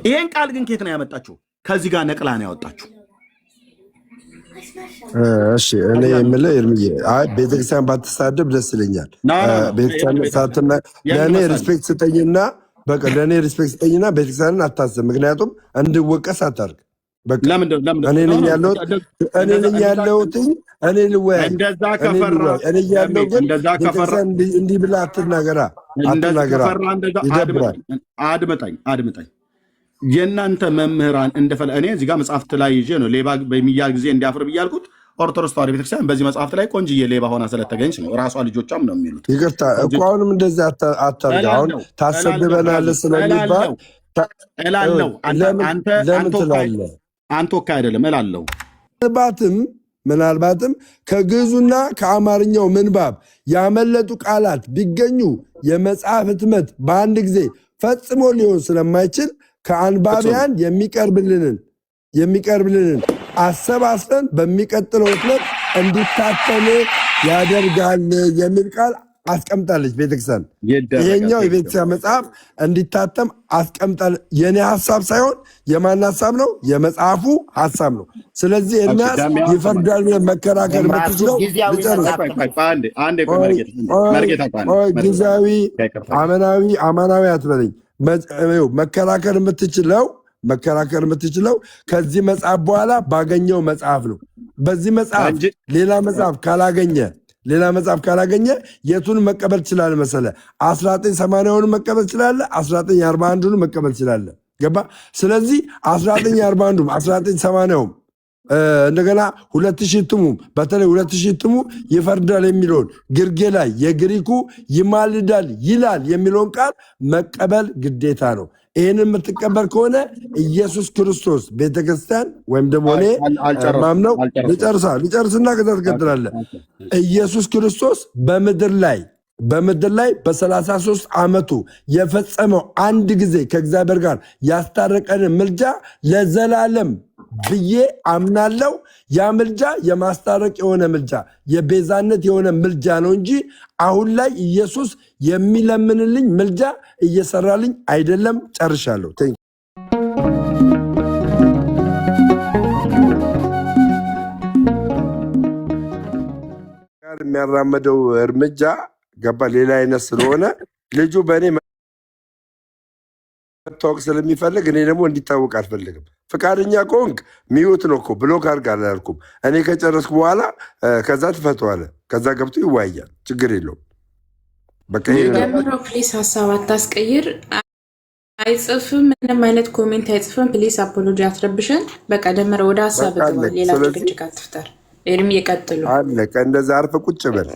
ይሄን ቃል ግን ከየት ነው ያመጣችሁ? ከዚህ ጋር ነቅላ ነው ያወጣችሁ። እሺ እኔ የምልህ እርምዬ አይ ቤተክርስቲያን ባትሳደብ ደስ ይለኛል። ቤተክርስቲያን ሳትና ለእኔ ሪስፔክት ስጠኝና በቃ ለእኔ ሪስፔክት ስጠኝና ቤተክርስቲያንን አታስብ። ምክንያቱም እንድወቀስ አታርግ። በቃ እኔ ነኝ ያለሁት እኔ ልወያይ እንደዛ ከፈራ እኔ ያለው ግን ቤተክርስቲያን እንዲህ ብላ አትናገራ። ይደብራል። አድምጠኝ የእናንተ መምህራን እንደፈለ እኔ እዚህ ጋር መጽሐፍት ላይ ይዤ ነው ሌባ በሚያል ጊዜ እንዲያፍር ብያልኩት። ኦርቶዶክስ ተዋሕዶ ቤተክርስቲያን በዚህ መጽሐፍት ላይ ቆንጅዬ ሌባ ሆና ስለተገኘች ነው ራሷ ልጆቿም ነው የሚሉት። ይቅርታ እኮ አሁንም እንደዚህ አታርጋ። አሁን ታሰድበናለህ ስለሚባል እላለሁ። ለምን ትላለህ? አንተ ወካ አይደለም እላለሁ። ምናልባትም ከግዕዙና ከአማርኛው ምንባብ ያመለጡ ቃላት ቢገኙ የመጽሐፍ ህትመት በአንድ ጊዜ ፈጽሞ ሊሆን ስለማይችል ከአንባቢያን የሚቀርብልንን አሰባስበን በሚቀጥለው ህትመት እንዲታተም ያደርጋል የሚል ቃል አስቀምጣለች ቤተክርስቲያን። ይሄኛው የቤተክርስቲያን መጽሐፍ እንዲታተም አስቀምጣለች። የኔ ሐሳብ ሳይሆን የማን ሐሳብ ነው? የመጽሐፉ ሐሳብ ነው። ስለዚህ ኤርምያስ ይፈርዳል ብለህ መከራከር የምትችለው ጊዜያዊ አማናዊ አትበለኝ። መከራከር የምትችለው ከዚህ መጽሐፍ በኋላ ባገኘው መጽሐፍ ነው። በዚህ መጽሐፍ ሌላ መጽሐፍ ካላገኘ የቱን መቀበል ትችላለህ መሰለህ? 1980ውን መቀበል ትችላለህ፣ 1941ን መቀበል ትችላለህ። ገባ? ስለዚህ 1941ም 1980ም እንደገና 2000 እትሙም በተለይ 2000 እትሙ ይፈርዳል የሚለውን ግርጌ ላይ የግሪኩ ይማልዳል ይላል የሚለውን ቃል መቀበል ግዴታ ነው። ይህን የምትቀበል ከሆነ ኢየሱስ ክርስቶስ ቤተክርስቲያን ወይም ደግሞ እኔ ማምነው ልጨርስና ከዛ ትቀጥላለህ። ኢየሱስ ክርስቶስ በምድር ላይ በ33 ዓመቱ የፈጸመው አንድ ጊዜ ከእግዚአብሔር ጋር ያስታረቀንን ምልጃ ለዘላለም ብዬ አምናለው። ያ ምልጃ የማስታረቅ የሆነ ምልጃ የቤዛነት የሆነ ምልጃ ነው እንጂ አሁን ላይ ኢየሱስ የሚለምንልኝ ምልጃ እየሰራልኝ አይደለም። ጨርሻለሁ። የሚያራመደው እርምጃ ገባ ሌላ አይነት ስለሆነ ልጁ በእኔ መታወቅ ስለሚፈልግ እኔ ደግሞ እንዲታወቅ አልፈልግም። ፈቃደኛ ከሆንክ ሚዩት ነው እኮ ብሎክ አድርግ አላልኩም። እኔ ከጨረስኩ በኋላ ከዛ ትፈተዋለህ። ከዛ ገብቶ ይዋያል። ችግር የለውም። በቃ ደምረው ፕሊስ ሀሳብ አታስቀይር። አይጽፍም፣ ምንም አይነት ኮሜንት አይጽፍም። ፕሊስ አፖሎጂ አትረብሸን። በቃ ደምረው ወደ ሀሳብ ግባ። ሌላ ጭቅጭቅ አትፍጠር። ኤርሚ የቀጥሉ አለቀ። እንደዛ አርፈ ቁጭ በል።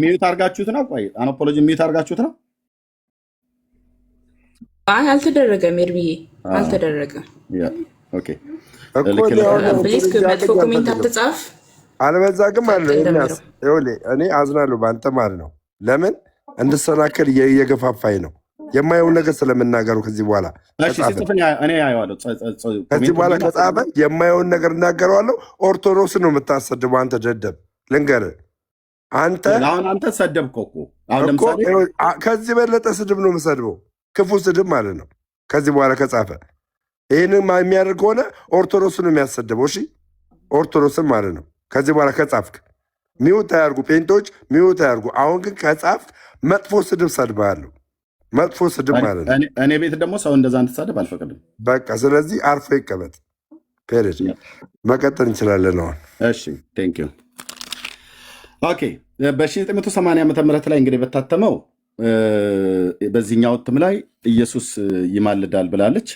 ሚዩት አድርጋችሁት ነው? ቆይ አፖሎጂ ሚዩት አድርጋችሁት ነው? አይ አልተደረገም። ኤርሚዬ አልተደረገም። ፕሊስ መጥፎ ኮሜንት አትጻፍ። አለበዛ ግን ማለት ነው እኔ አዝናለሁ በአንተ ማለት ነው። ለምን እንድሰናከል እየገፋፋኝ ነው የማየውን ነገር ስለምናገሩ። ከዚህ በኋላ ከጻፈ የማየውን ነገር እናገረዋለሁ። ኦርቶዶክስ ነው የምታሰድበው አንተ ደደብ። ልንገርህ አንተ ሰደብከው እኮ ከዚህ በለጠ ስድብ ነው የምሰድበው። ክፉ ስድብ ማለት ነው። ከዚህ በኋላ ከጻፈ ይህንን የሚያደርግ ከሆነ ኦርቶዶክስን ነው የሚያሰድበው። እሺ ኦርቶዶክስን ማለት ነው። ከዚህ በኋላ ከጻፍክ ሚውት አያርጉ፣ ፔንቶች ሚውት አያርጉ። አሁን ግን ከጻፍክ መጥፎ ስድብ ሰድባለሁ። መጥፎ ስድብ ማለት ነው። እኔ ቤት ደግሞ ሰው እንደዛ እንድትሳደብ አልፈቅድም። በቃ ስለዚህ አርፎ ይቀመጥ። ፔሬድ መቀጠል እንችላለን አሁን። እሺ ቴንክ ዩ። ኦኬ በ1980 ዓ.ም ላይ እንግዲህ በታተመው በዚህኛው እትም ላይ ኢየሱስ ይማልዳል ብላለች።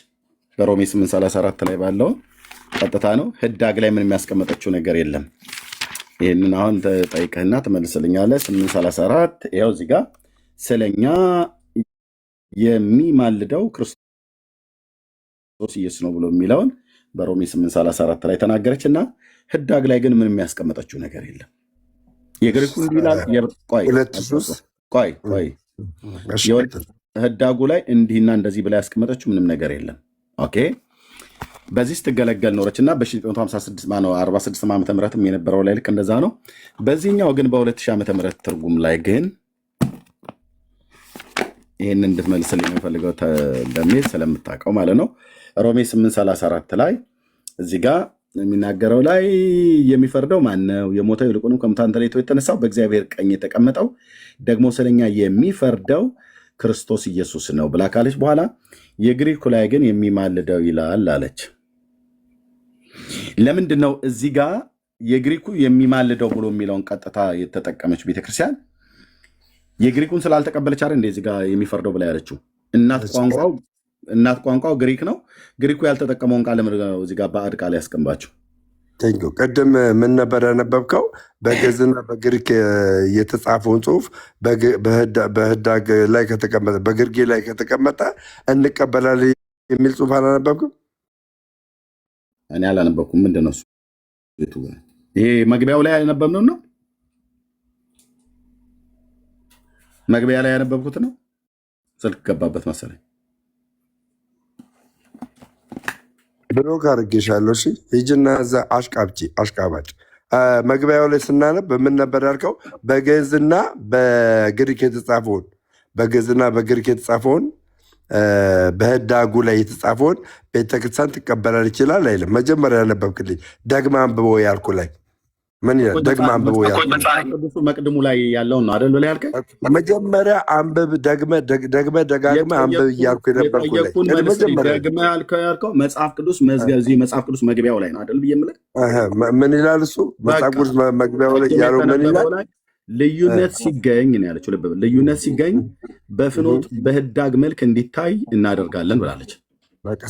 በሮሜ 8:34 ላይ ባለው ቀጥታ ነው። ህዳግ ላይ ምን የሚያስቀመጠችው ነገር የለም። ይህንን አሁን ጠይቀህና ትመልስልኛለህ። 8:34 ይኸው እዚህ ጋር ስለኛ የሚማልደው ክርስቶስ ኢየሱስ ነው ብሎ የሚለውን በሮሜ 8:34 ላይ ተናገረች እና ህዳግ ላይ ግን ምን የሚያስቀመጠችው ነገር የለም። የግሪኩ እንዲላል ቆይ ህዳጉ ላይ እንዲህና እንደዚህ ብላ ያስቀመጠችው ምንም ነገር የለም። ኦኬ በዚህ ስትገለገል ኖረች እና በ1946 ዓመተ ምህረትም የነበረው ላይ ልክ እንደዛ ነው። በዚህኛው ግን በ2000 ዓመተ ምህረት ትርጉም ላይ ግን ይህን እንድትመልስልኝ የምፈልገው ለሚል ስለምታውቀው ማለት ነው። ሮሜ 8:34 ላይ እዚህ ጋር የሚናገረው ላይ የሚፈርደው ማን ነው? የሞተው ይልቁንም ከሙታን ተለይቶ የተነሳው በእግዚአብሔር ቀኝ የተቀመጠው ደግሞ ስለኛ የሚፈርደው ክርስቶስ ኢየሱስ ነው ብላ ካለች በኋላ የግሪኩ ላይ ግን የሚማልደው ይላል አለች። ለምንድን ነው እዚህ ጋር የግሪኩ የሚማልደው ብሎ የሚለውን ቀጥታ የተጠቀመች ቤተክርስቲያን? የግሪኩን ስላልተቀበለች አይደል እንደ እዚህ ጋር የሚፈርደው ብላ ያለችው? እናት ቋንቋው ግሪክ ነው። ግሪኩ ያልተጠቀመውን ቃል እዚህ ጋር ባዕድ ቃል ያስቀምባቸው። ቅድም ምን ነበር ያነበብከው? በግዕዝና በግሪክ የተጻፈውን ጽሁፍ በህዳግ ላይ ከተቀመጠ በግርጌ ላይ ከተቀመጠ እንቀበላለን የሚል ጽሁፍ አላነበብክም? እኔ አላነበብኩም። ምንድን ነው እሱ? ይሄ መግቢያው ላይ ያነበብነው ነው። መግቢያ ላይ ያነበብኩት ነው። ስልክ ገባበት መሰለኝ። ብሎክ አድርጌሻለሁ። እሺ ሂጂና እዛ አሽቃባጭ መግቢያው ላይ ስናነብ ምን ነበር ያልከው? በግዕዝና በግሪክ የተጻፈውን በህዳጉ ላይ የተጻፈውን ቤተክርስቲያን ትቀበላል ይችላል አይልም። መጀመሪያ ያነበብክልኝ ደግማ አንብቦ ያልኩ ላይ ምን ይላል? ደግማ አንብቦ ያልኩ መቅድሙ ላይ ያለውን ነው አይደል ብለህ ያልከኝ? መጀመሪያ አንብብ፣ ደግመ አንብብ እያልኩ የነበርኩ ላይ ደግመህ ያልከው መጽሐፍ ቅዱስ መግቢያው ላይ ነው አይደል ብዬ የምልህ። ምን ይላል እሱ? መጽሐፍ ቅዱስ መግቢያው ላይ ያለው ምን ይላል? ልዩነት ሲገኝ ነው ያለችው። ልብ በል፣ ልዩነት ሲገኝ በፍኖት በህዳግ መልክ እንዲታይ እናደርጋለን ብላለች።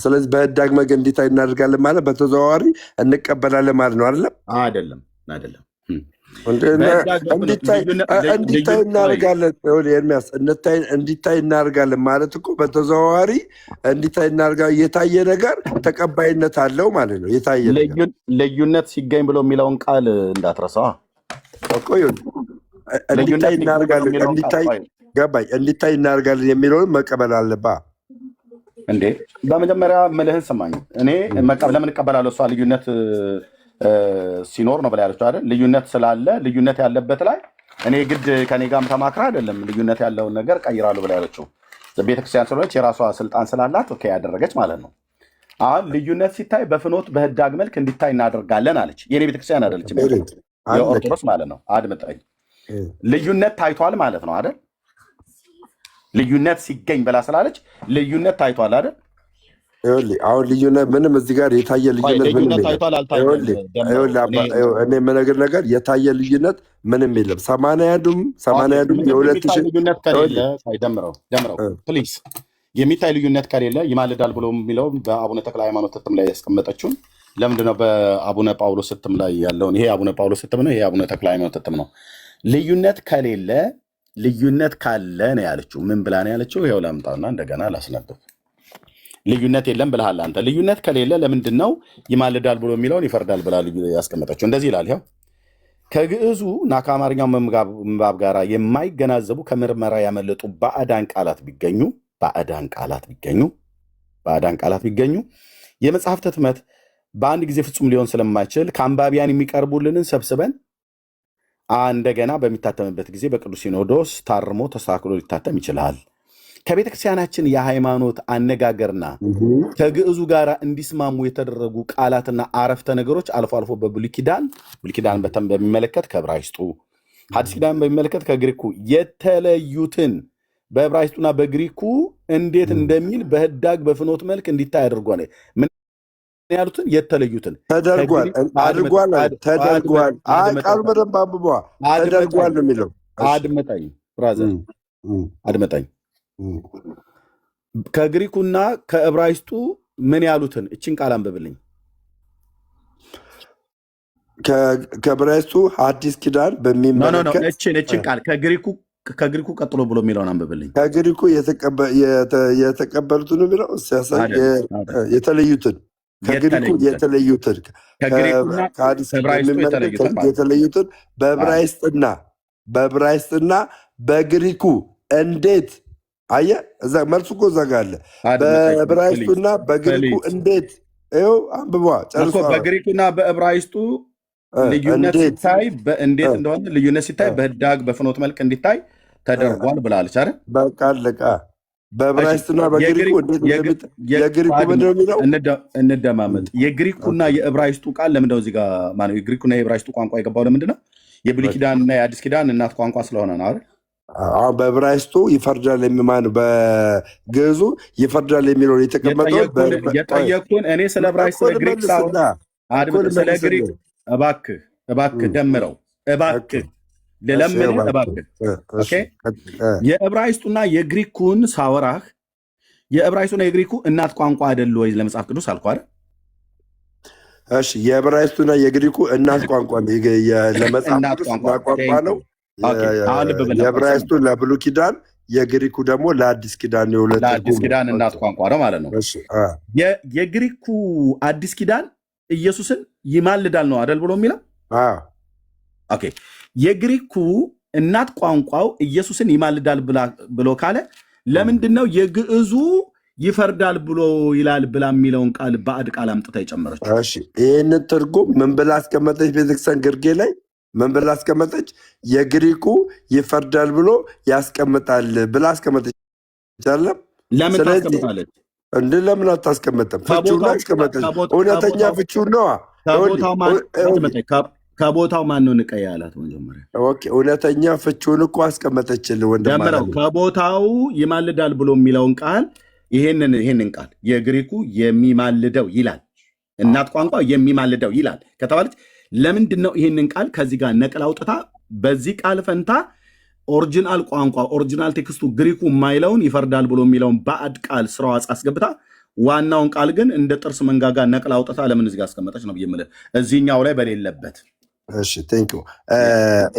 ስለዚህ በህዳግ መልክ እንዲታይ እናደርጋለን ማለት በተዘዋዋሪ እንቀበላለን ማለት ነው። አይደለም? አይደለም። እንዲታይ እናደርጋለን። ኤርሚያስ እንዲታይ እናደርጋለን ማለት እኮ በተዘዋዋሪ እንዲታይ እናደርጋለን። የታየ ነገር ተቀባይነት አለው ማለት ነው። የታየ ነገር ልዩነት ሲገኝ ብሎ የሚለውን ቃል እንዳትረሳ። እንዲታይ እናደርጋለን፣ እንዲታይ እናደርጋለን የሚለውን መቀበል አለባ እንዴ። በመጀመሪያ ምልህን ስማኝ። እኔ ለምን እቀበላለሁ? እሷ ልዩነት ሲኖር ነው ብላ ያለችው አይደል? ልዩነት ስላለ ልዩነት ያለበት ላይ እኔ ግድ ከኔ ጋርም ተማክራ አይደለም ልዩነት ያለውን ነገር ቀይራሉ ብላ ያለችው። ቤተክርስቲያን ስለሆነች የራሷ ስልጣን ስላላት ኦኬ ያደረገች ማለት ነው። አሁን ልዩነት ሲታይ በፍኖት በህዳግ መልክ እንዲታይ እናደርጋለን አለች። የኔ ቤተክርስቲያን አይደለች፣ የኦርቶዶክስ ማለት ነው። አድምጠኝ። ልዩነት ታይቷል ማለት ነው አይደል? ልዩነት ሲገኝ ብላ ስላለች ልዩነት ታይቷል አይደል? አሁን ልዩነት ምንም እዚህ ጋር የታየ ልዩነት ምንም እኔ የምነግር ነገር የታየ ልዩነት ምንም የለም። 81ዱም ልዩነት ከሌለ ደምረው ፕሊዝ። የሚታይ ልዩነት ከሌለ ይማልዳል ብሎ የሚለው በአቡነ ተክለ ሃይማኖት እትም ላይ ያስቀመጠችውን ለምንድነው በአቡነ ጳውሎስ እትም ላይ ያለውን? ይሄ አቡነ ጳውሎስ እትም ነው፣ ይሄ አቡነ ተክለ ሃይማኖት እትም ነው። ልዩነት ከሌለ ልዩነት ካለ ነው ያለችው። ምን ብላ ነው ያለችው? ይኸው ላምጣውና እንደገና ላስነብብ። ልዩነት የለም ብለሃል አንተ። ልዩነት ከሌለ ለምንድን ነው ይማልዳል ብሎ የሚለውን ይፈርዳል ብላ ያስቀመጠችው? እንደዚህ ይላል። ይኸው ከግዕዙ እና ከአማርኛው ምንባብ ጋር የማይገናዘቡ ከምርመራ ያመለጡ ባዕዳን ቃላት ቢገኙ የመጽሐፍት ህትመት በአንድ ጊዜ ፍጹም ሊሆን ስለማይችል ከአንባቢያን የሚቀርቡልንን ሰብስበን እንደገና በሚታተምበት ጊዜ በቅዱስ ሲኖዶስ ታርሞ ተስተካክሎ ሊታተም ይችላል። ከቤተ ክርስቲያናችን የሃይማኖት አነጋገርና ከግዕዙ ጋር እንዲስማሙ የተደረጉ ቃላትና አረፍተ ነገሮች አልፎ አልፎ በብሉይ ኪዳን በሚመለከት ከዕብራይስጡ፣ ሐዲስ ኪዳን በሚመለከት ከግሪኩ የተለዩትን በዕብራይስጡና በግሪኩ እንዴት እንደሚል በህዳግ በፍኖት መልክ እንዲታይ አድርጓል። ምን ያሉትን የተለዩትን ተደርጓል። ቃል በደንብ አንብቧ። ተደርጓል ነው የሚለው። አድመጠኝ ብራዘር፣ አድመጠኝ። ከግሪኩና ከዕብራይስጡ ምን ያሉትን እችን ቃል አንብብልኝ። ከዕብራይስጡ ሐዲስ ኪዳን በሚመለከት እችን ቃል ከግሪኩ ቀጥሎ ብሎ የሚለውን አንብብልኝ። ከግሪኩ የተቀበሉትን የሚለው የተለዩትን ከግሪኩ የተለዩትን ከሐዲስ የተለዩትን በዕብራይስጥና በግሪኩ እንዴት አየህ፣ እዛ መልሱ እኮ እዛ ጋር አለ። በዕብራይስጡና በግሪኩ እንዴት ይኸው አንብቧ ጨርሶ። በግሪኩና በዕብራይስጡ ልዩነት ሲታይ እንዴት እንደሆነ ልዩነት ሲታይ በህዳግ በፍኖት መልክ እንዲታይ ተደርጓል ብላለች አይደል? በቃ አለቃ። በዕብራይስጥና በግሪኩ የግሪኩ ምንድን ነው የሚለው? እንደማመጥ የግሪኩና የዕብራይስጡ ቃል ለምንድነው እዚህ ጋር ማነው የግሪኩና የዕብራይስጡ ቋንቋ የገባው ለምንድን ነው? የብሉይ ኪዳንና የአዲስ ኪዳን እናት ቋንቋ ስለሆነ ነው አይደል? አሁን በዕብራይስጡ ይፈርዳል የሚማን በግዕዙ ይፈርዳል የሚለው የተቀመጠው የጠየኩን እኔ ስለ ዕብራይስጥ ስለ ግሪክ ሳይሆን ስለ ግሪክ እባክህ ደምረው እባክህ ለለምን እባክህ ኦኬ። የዕብራይስጡና የግሪኩን ሳወራህ የዕብራይስጡና የግሪኩ እናት ቋንቋ አይደል ወይ ለመጽሐፍ ቅዱስ አልኩህ አይደል? እሺ የዕብራይስጡና የግሪኩ እናት ቋንቋ ለመጽሐፍ ቅዱስ ቋንቋ ነው። የዕብራይስጡ ለብሉይ ኪዳን የግሪኩ ደግሞ ለአዲስ ኪዳን ለአዲስ ኪዳን እናት ቋንቋ ነው ማለት ነው። የግሪኩ አዲስ ኪዳን ኢየሱስን ይማልዳል ነው አይደል ብሎ የሚለው? ኦኬ የግሪኩ እናት ቋንቋው ኢየሱስን ይማልዳል ብሎ ካለ ለምንድነው የግዕዙ ይፈርዳል ብሎ ይላል ብላ የሚለውን ቃል ባዕድ ቃል አምጥታ የጨመረች? ይህንን ትርጉም ምን ብላ አስቀመጠች? ቤተክርስቲያን ግርጌ ላይ ምን ብላ አስቀመጠች? የግሪኩ ይፈርዳል ብሎ ያስቀምጣል ብላ አስቀመጠች። አይደለም? ለምን ታስቀምጣለች? ለምን አታስቀምጥም? ፍቹን አስቀመጠች። እውነተኛ ፍቹን ነዋ። ከቦታው ማን ነው ንቀያ ያላት? መጀመሪያ እውነተኛ ፍቹን እኮ አስቀመጠችልህ ወንድም። ከቦታው ይማልዳል ብሎ የሚለውን ቃል ይሄንን ቃል የግሪኩ የሚማልደው ይላል፣ እናት ቋንቋ የሚማልደው ይላል ከተባለች ለምንድን ነው ይሄንን ቃል ከዚህ ጋር ነቅል አውጥታ በዚህ ቃል ፈንታ ኦሪጂናል ቋንቋ ኦሪጂናል ቴክስቱ ግሪኩ የማይለውን ይፈርዳል ብሎ የሚለውን ባዕድ ቃል ስራዋ አስገብታ ዋናውን ቃል ግን እንደ ጥርስ መንጋጋ ነቅል አውጥታ ለምን እዚህ ጋር አስቀመጠች ነው ብዬ የምልህ እዚህኛው ላይ በሌለበት። እሺ ቴንኪው።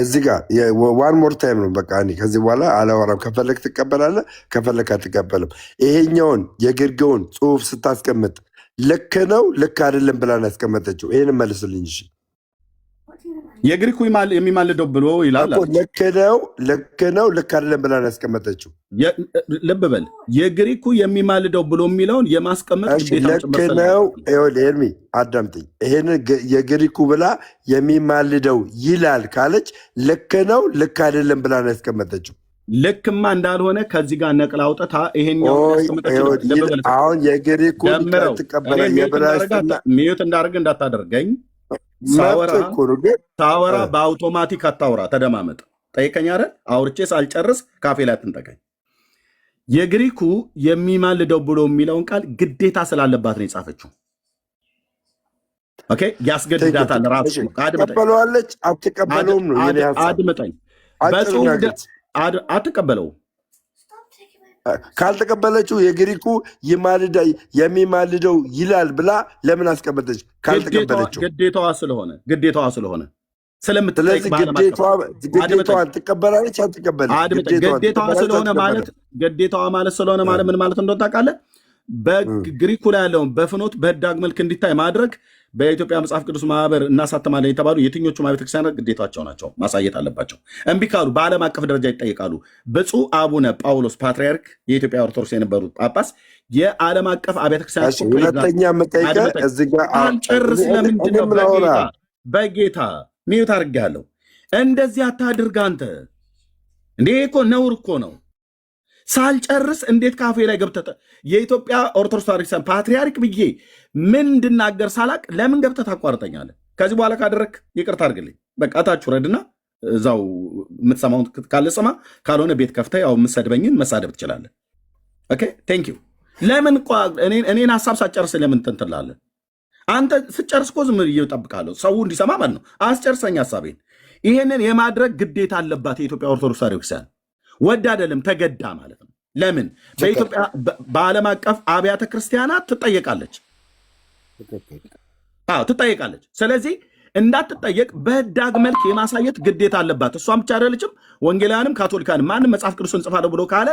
እዚህ ጋር ዋን ሞር ታይም ነው በቃ። እኔ ከዚህ በኋላ አላወራም። ከፈለግ ትቀበላለህ፣ ከፈለግ አትቀበልም። ይሄኛውን የግርጌውን ጽሑፍ ስታስቀምጥ ልክ ነው ልክ አይደለም ብላ ነው ያስቀመጠችው። ይህን መልስልኝ። እሺ የግሪኩ የሚማልደው ብሎ ይላል። ልክ ነው ልክ አይደለም ብላ ነው ያስቀመጠችው። ልብ በል የግሪኩ የሚማልደው ብሎ የሚለውን የማስቀመጥ ልክ ነው። ኤርሚ አዳምጠኝ። ይሄንን የግሪኩ ብላ የሚማልደው ይላል ካለች ልክ ነው ልክ አይደለም ብላ ነው ያስቀመጠችው። ልክማ እንዳልሆነ ከዚህ ጋር ነቅል አውጥታ ይሄኛው አሁን የግሪኩ ትቀበለ ሚዩት እንዳደርግ እንዳታደርገኝ ሳወራ በአውቶማቲክ አታውራ፣ ተደማመጥ። ጠይቀኝ አይደል? አውርቼ ሳልጨርስ ካፌ ላይ አትንጠቀኝ። የግሪኩ የሚማልደው ብሎ የሚለውን ቃል ግዴታ ስላለባት ነው የጻፈችው። ኦኬ ያስገድዳታል። ራሱ ትቀበለዋለች አትቀበለውም ነው አድምጠኝ። አትቀበለው ካልተቀበለችው የግሪኩ የሚማልደው ይላል ብላ ለምን አስቀመጠች? ካልተቀበለችው ግዴታዋ ስለሆነ ስለዚህ ግዴታዋን ትቀበላለች አትቀበለች? ግዴታዋ ማለት ስለሆነ ማለት ምን ማለት እንደሆነ ታውቃለህ? በግሪኩ ላይ ያለውን በፍኖት በህዳግ መልክ እንዲታይ ማድረግ በኢትዮጵያ መጽሐፍ ቅዱስ ማህበር እናሳተማለን የተባሉ የትኞቹ ቤተክርስቲያናት ግዴታቸው ናቸው፣ ማሳየት አለባቸው። እምቢ ካሉ በዓለም አቀፍ ደረጃ ይጠይቃሉ። ብፁዕ አቡነ ጳውሎስ ፓትርያርክ የኢትዮጵያ ኦርቶዶክስ የነበሩት ጳጳስ የዓለም አቀፍ አብያተ ክርስቲያናት ሁለተኛ አልጨርስ። ለምንድን ነው በጌታ ሚዩት አድርጌያለሁ? እንደዚህ አታድርግ አንተ። እንዴ እኮ ነውር እኮ ነው። ሳልጨርስ እንዴት ካፌ ላይ ገብተህ የኢትዮጵያ ኦርቶዶክስ ተዋሕዶ ፓትርያርክ ብዬ ምን እንድናገር ሳላቅ ለምን ገብተህ ታቋርጠኛለህ? ከዚህ በኋላ ካደረግ ይቅርታ አድርግልኝ። በቃ ታች ውረድና እዛው የምትሰማውን ካለ ስማ፣ ካልሆነ ቤት ከፍተህ ያው የምትሰድበኝን መሳደብ ትችላለህ። ኦኬ ቴንክ ዩ። ለምን እኔን ሀሳብ ሳትጨርስ ለምን ትንትላለህ? አንተ ስጨርስ እኮ ዝም ብዬ እጠብቃለሁ፣ ሰው እንዲሰማ ማለት ነው። አስጨርሰኝ ሀሳቤን። ይሄንን የማድረግ ግዴታ አለባት የኢትዮጵያ ኦርቶዶክስ ተዋሕዶ ክርስቲያን። ወድ አይደለም ተገዳ ማለት ነው። ለምን በኢትዮጵያ በዓለም አቀፍ አብያተ ክርስቲያናት ትጠየቃለች። ትጠየቃለች። ስለዚህ እንዳትጠየቅ በህዳግ መልክ የማሳየት ግዴታ አለባት። እሷም ብቻ አይደለችም፣ ወንጌላውያንም ካቶሊካንም ማንም መጽሐፍ ቅዱስን እንጽፋለሁ ብሎ ካለ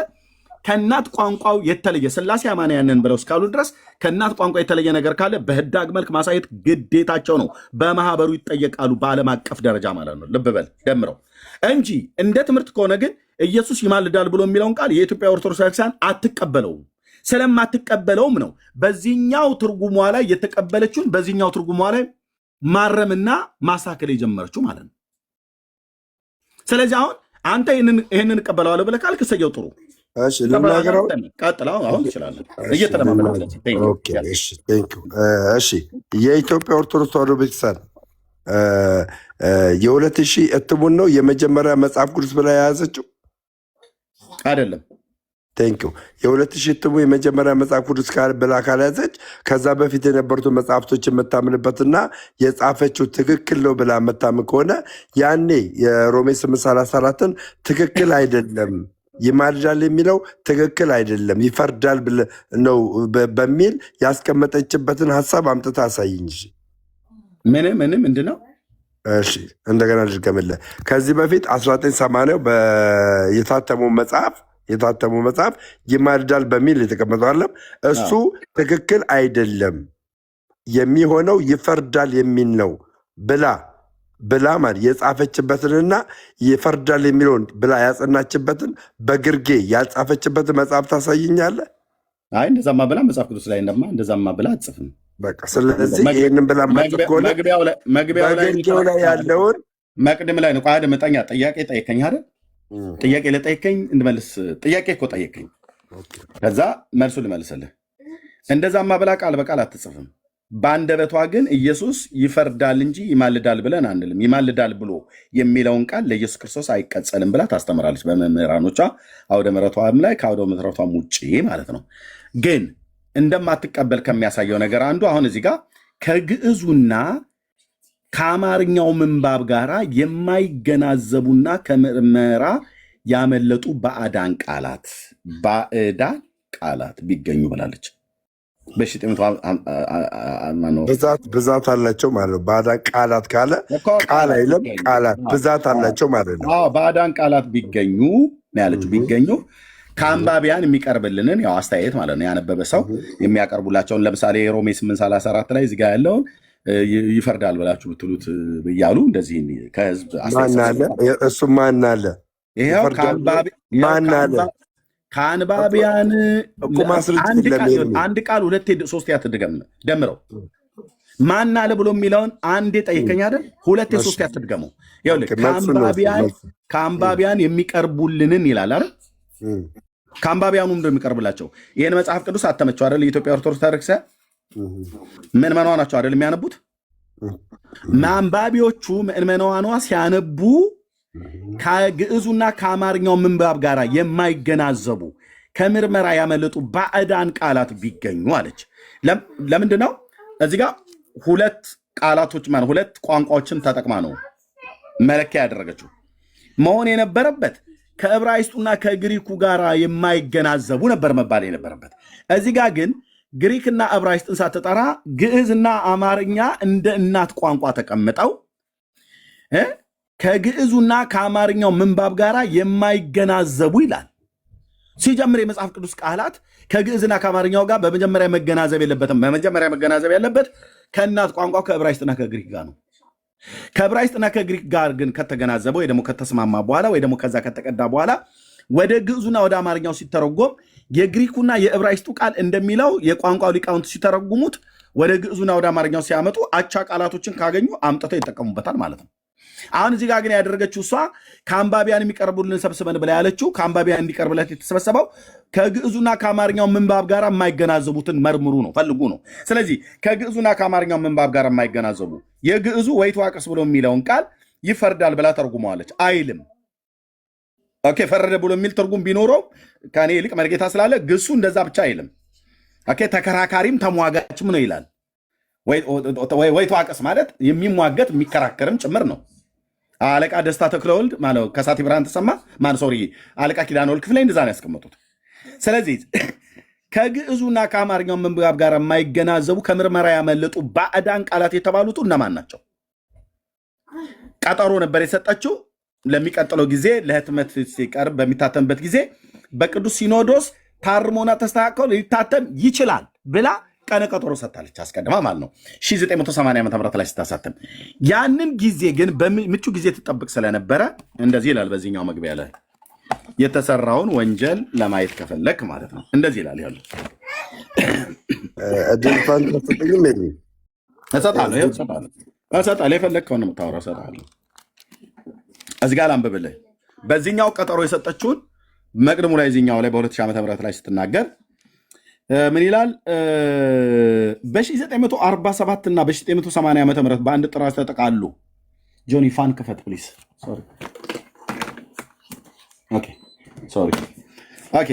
ከእናት ቋንቋው የተለየ ሥላሴ አማንያንን ብለው እስካሉ ድረስ ከእናት ቋንቋ የተለየ ነገር ካለ በህዳግ መልክ ማሳየት ግዴታቸው ነው። በማህበሩ ይጠየቃሉ፣ በዓለም አቀፍ ደረጃ ማለት ነው። ልብ በል ደምረው እንጂ እንደ ትምህርት ከሆነ ግን ኢየሱስ ይማልዳል ብሎ የሚለውን ቃል የኢትዮጵያ ኦርቶዶክስ ቤተክርስቲያን አትቀበለውም። ስለማትቀበለውም ነው በዚህኛው ትርጉሟ ላይ የተቀበለችውን በዚህኛው ትርጉሟ ላይ ማረምና ማሳከል የጀመረችው ማለት ነው። ስለዚህ አሁን አንተ ይህንን እቀበለዋለሁ ብለህ ካልክ እሰየው ጥሩ። እሺ ልናገረው። ቀጥለው አሁን ትችላለህ እየተለማመደ። እሺ የኢትዮጵያ ኦርቶዶክስ ተዋሕዶ ቤተክርስቲያን የ2000 እትሙን ነው የመጀመሪያ መጽሐፍ ቅዱስ ብላ የያዘችው አይደለም? ቴንኪው። የ2000 እትሙ የመጀመሪያ መጽሐፍ ቅዱስ ብላ ካልያዘች ከዛ በፊት የነበሩትን መጽሐፍቶች የምታምንበትና የጻፈችው ትክክል ነው ብላ የምታምን ከሆነ ያኔ የሮሜ 8:34ን ትክክል አይደለም ይማልዳል የሚለው ትክክል አይደለም ይፈርዳል ነው በሚል ያስቀመጠችበትን ሀሳብ አምጥታ አሳይኝ። ምንም ምንድን ነው? እሺ እንደገና ልድገምልህ። ከዚህ በፊት 1980 የታተመው መጽሐፍ ይማልዳል በሚል የተቀመጠው አለም እሱ ትክክል አይደለም የሚሆነው ይፈርዳል የሚል ነው ብላ ማለት የጻፈችበትንና ይፈርዳል የሚለውን ብላ ያጸናችበትን በግርጌ ያልጻፈችበትን መጽሐፍ ታሳይኛለህ? አይ እንደዛማ ብላ መጽሐፍ ቅዱስ ላይ እንደዛማ ብላ አትጽፍም። በቃ ስለዚህ ይህንን ብላ ማጽፍ ከሆነ መግቢያው ላይ ያለውን መቅድም ላይ ነው። ቃል መጠኛ ጥያቄ ጠየቀኝ አይደል? ጥያቄ ለጠየቀኝ እንድመልስ ጥያቄ እኮ ጠየቀኝ። ከዛ መልሱ ልመልስልህ። እንደዛማ ብላ ቃል በቃል አትጽፍም። በአንደበቷ ግን ኢየሱስ ይፈርዳል እንጂ ይማልዳል ብለን አንልም። ይማልዳል ብሎ የሚለውን ቃል ለኢየሱስ ክርስቶስ አይቀጸልም ብላ ታስተምራለች በመምህራኖቿ አውደ ምሕረቷም ላይ ከአውደ ምሕረቷም ውጭ ማለት ነው። ግን እንደማትቀበል ከሚያሳየው ነገር አንዱ አሁን እዚህ ጋር ከግዕዙና ከአማርኛው ምንባብ ጋር የማይገናዘቡና ከምርመራ ያመለጡ ባዕዳን ቃላት ቢገኙ ብላለች። ብዛት አላቸው ማለት ነው። ባዕዳን ቃላት ካለ ቃል አይለም፣ ቃላት ብዛት አላቸው ማለት ነው። ባዕዳን ቃላት ቢገኙ ነው ያለችው። ቢገኙ ከአንባቢያን የሚቀርብልንን ያው አስተያየት ማለት ነው ያነበበ ሰው የሚያቀርቡላቸውን ለምሳሌ ሮሜ 8:34 ላይ እዚጋ ያለውን ይፈርዳል ብላችሁ ብትሉት ብያሉ እንደዚህ ከህዝብ እሱ ማን አለ? ይኸው ከአንባቢያን አንድ ቃል ሁለቴ ሶስቴ አትድገም ደምረው ማን አለ ብሎ የሚለውን አንዴ ጠይቀኝ አይደል? ሁለቴ ሶስቴ አትድገመው። ከአንባቢያን የሚቀርቡልንን ይላል አይደል? ከአንባቢያኑ እንደሚቀርብላቸው ይህን መጽሐፍ ቅዱስ አተመቸው አይደል? የኢትዮጵያ ኦርቶዶክስ ተርክሰ ምዕመናኗ ናቸው አይደል የሚያነቡት? አንባቢዎቹ ምዕመናኗ ሲያነቡ ከግዕዙና ከአማርኛው ምንባብ ጋር የማይገናዘቡ ከምርመራ ያመለጡ ባዕዳን ቃላት ቢገኙ አለች። ለምንድን ነው እዚህ ጋር ሁለት ቃላቶች ማለት ሁለት ቋንቋዎችን ተጠቅማ ነው መለኪያ ያደረገችው? መሆን የነበረበት ከዕብራይስጡና ከግሪኩ ጋር የማይገናዘቡ ነበር መባል የነበረበት። እዚህ ጋር ግን ግሪክና ዕብራይስጥን ሳትጠራ ግዕዝና አማርኛ እንደ እናት ቋንቋ ተቀምጠው ከግዕዙና ከአማርኛው ምንባብ ጋር የማይገናዘቡ ይላል። ሲጀምር የመጽሐፍ ቅዱስ ቃላት ከግዕዝና ከአማርኛው ጋር በመጀመሪያ መገናዘብ የለበትም። በመጀመሪያ መገናዘብ ያለበት ከእናት ቋንቋው ከዕብራይስጥና ከግሪክ ጋር ነው። ከዕብራይስጥና ከግሪክ ጋር ግን ከተገናዘበ ወይ ደግሞ ከተስማማ በኋላ ወይ ደግሞ ከዛ ከተቀዳ በኋላ ወደ ግዕዙና ወደ አማርኛው ሲተረጎም የግሪኩና የዕብራይስጡ ቃል እንደሚለው የቋንቋው ሊቃውንት ሲተረጉሙት ወደ ግዕዙና ወደ አማርኛው ሲያመጡ አቻ ቃላቶችን ካገኙ አምጥተው ይጠቀሙበታል ማለት ነው። አሁን እዚህ ጋር ግን ያደረገችው እሷ ከአንባቢያን የሚቀርቡልን ሰብስበን ብላ ያለችው ከአንባቢያን እንዲቀርብለት የተሰበሰበው ከግዕዙና ከአማርኛው ምንባብ ጋር የማይገናዘቡትን መርምሩ ነው ፈልጉ ነው። ስለዚህ ከግዕዙና ከአማርኛው ምንባብ ጋር የማይገናዘቡ የግዕዙ ወይትዋቅስ ብሎ የሚለውን ቃል ይፈርዳል ብላ ተርጉመዋለች አይልም። ኦኬ ፈረደ ብሎ የሚል ትርጉም ቢኖረው ከኔ ይልቅ መርጌታ ስላለ ግሱ እንደዛ ብቻ አይልም። ኦኬ ተከራካሪም ተሟጋችም ነው ይላል። ወይትዋቅስ ማለት የሚሟገት የሚከራከርም ጭምር ነው። አለቃ ደስታ ተክለወልድ ማለት ከሳቴ ብርሃን ተሰማ አለቃ ኪዳነወልድ ክፍሌ እንደዛ ነው ያስቀመጡት። ስለዚህ ከግዕዙና ከአማርኛው ምንባብ ጋር የማይገናዘቡ ከምርመራ ያመለጡ ባዕዳን ቃላት የተባሉት እነማን ናቸው? ቀጠሮ ነበር የሰጠችው ለሚቀጥለው ጊዜ ለህትመት ሲቀርብ በሚታተምበት ጊዜ በቅዱስ ሲኖዶስ ታርሞና ተስተካክሎ ሊታተም ይችላል ብላ ቀነ ቀጠሮ ሰጥታለች። አስቀድማ ማለት ነው 1980 ዓ.ም ላይ ስታሳተም። ያንን ጊዜ ግን በምቹ ጊዜ ትጠብቅ ስለነበረ እንደዚህ ይላል በዚህኛው መግቢያ ላይ የተሰራውን ወንጀል ለማየት ከፈለክ ማለት ነው እንደዚህ ይላል ያለው እሰጣለሁ የፈለግከውን የምታወራው እሰጣለሁ። እዚህ ጋር ላንብብልህ። በዚህኛው ቀጠሮ የሰጠችውን መቅድሙ ላይ ዚኛው ላይ በ2000 ዓመተ ምህረት ላይ ስትናገር ምን ይላል? በ1947 እና በ1980 ዓመተ ምህረት በአንድ ጥራዝ ተጠቃሉ። ጆኒ ፋን ክፈት ፕሊዝ። ሶሪ ኦኬ ሶሪ ኦኬ።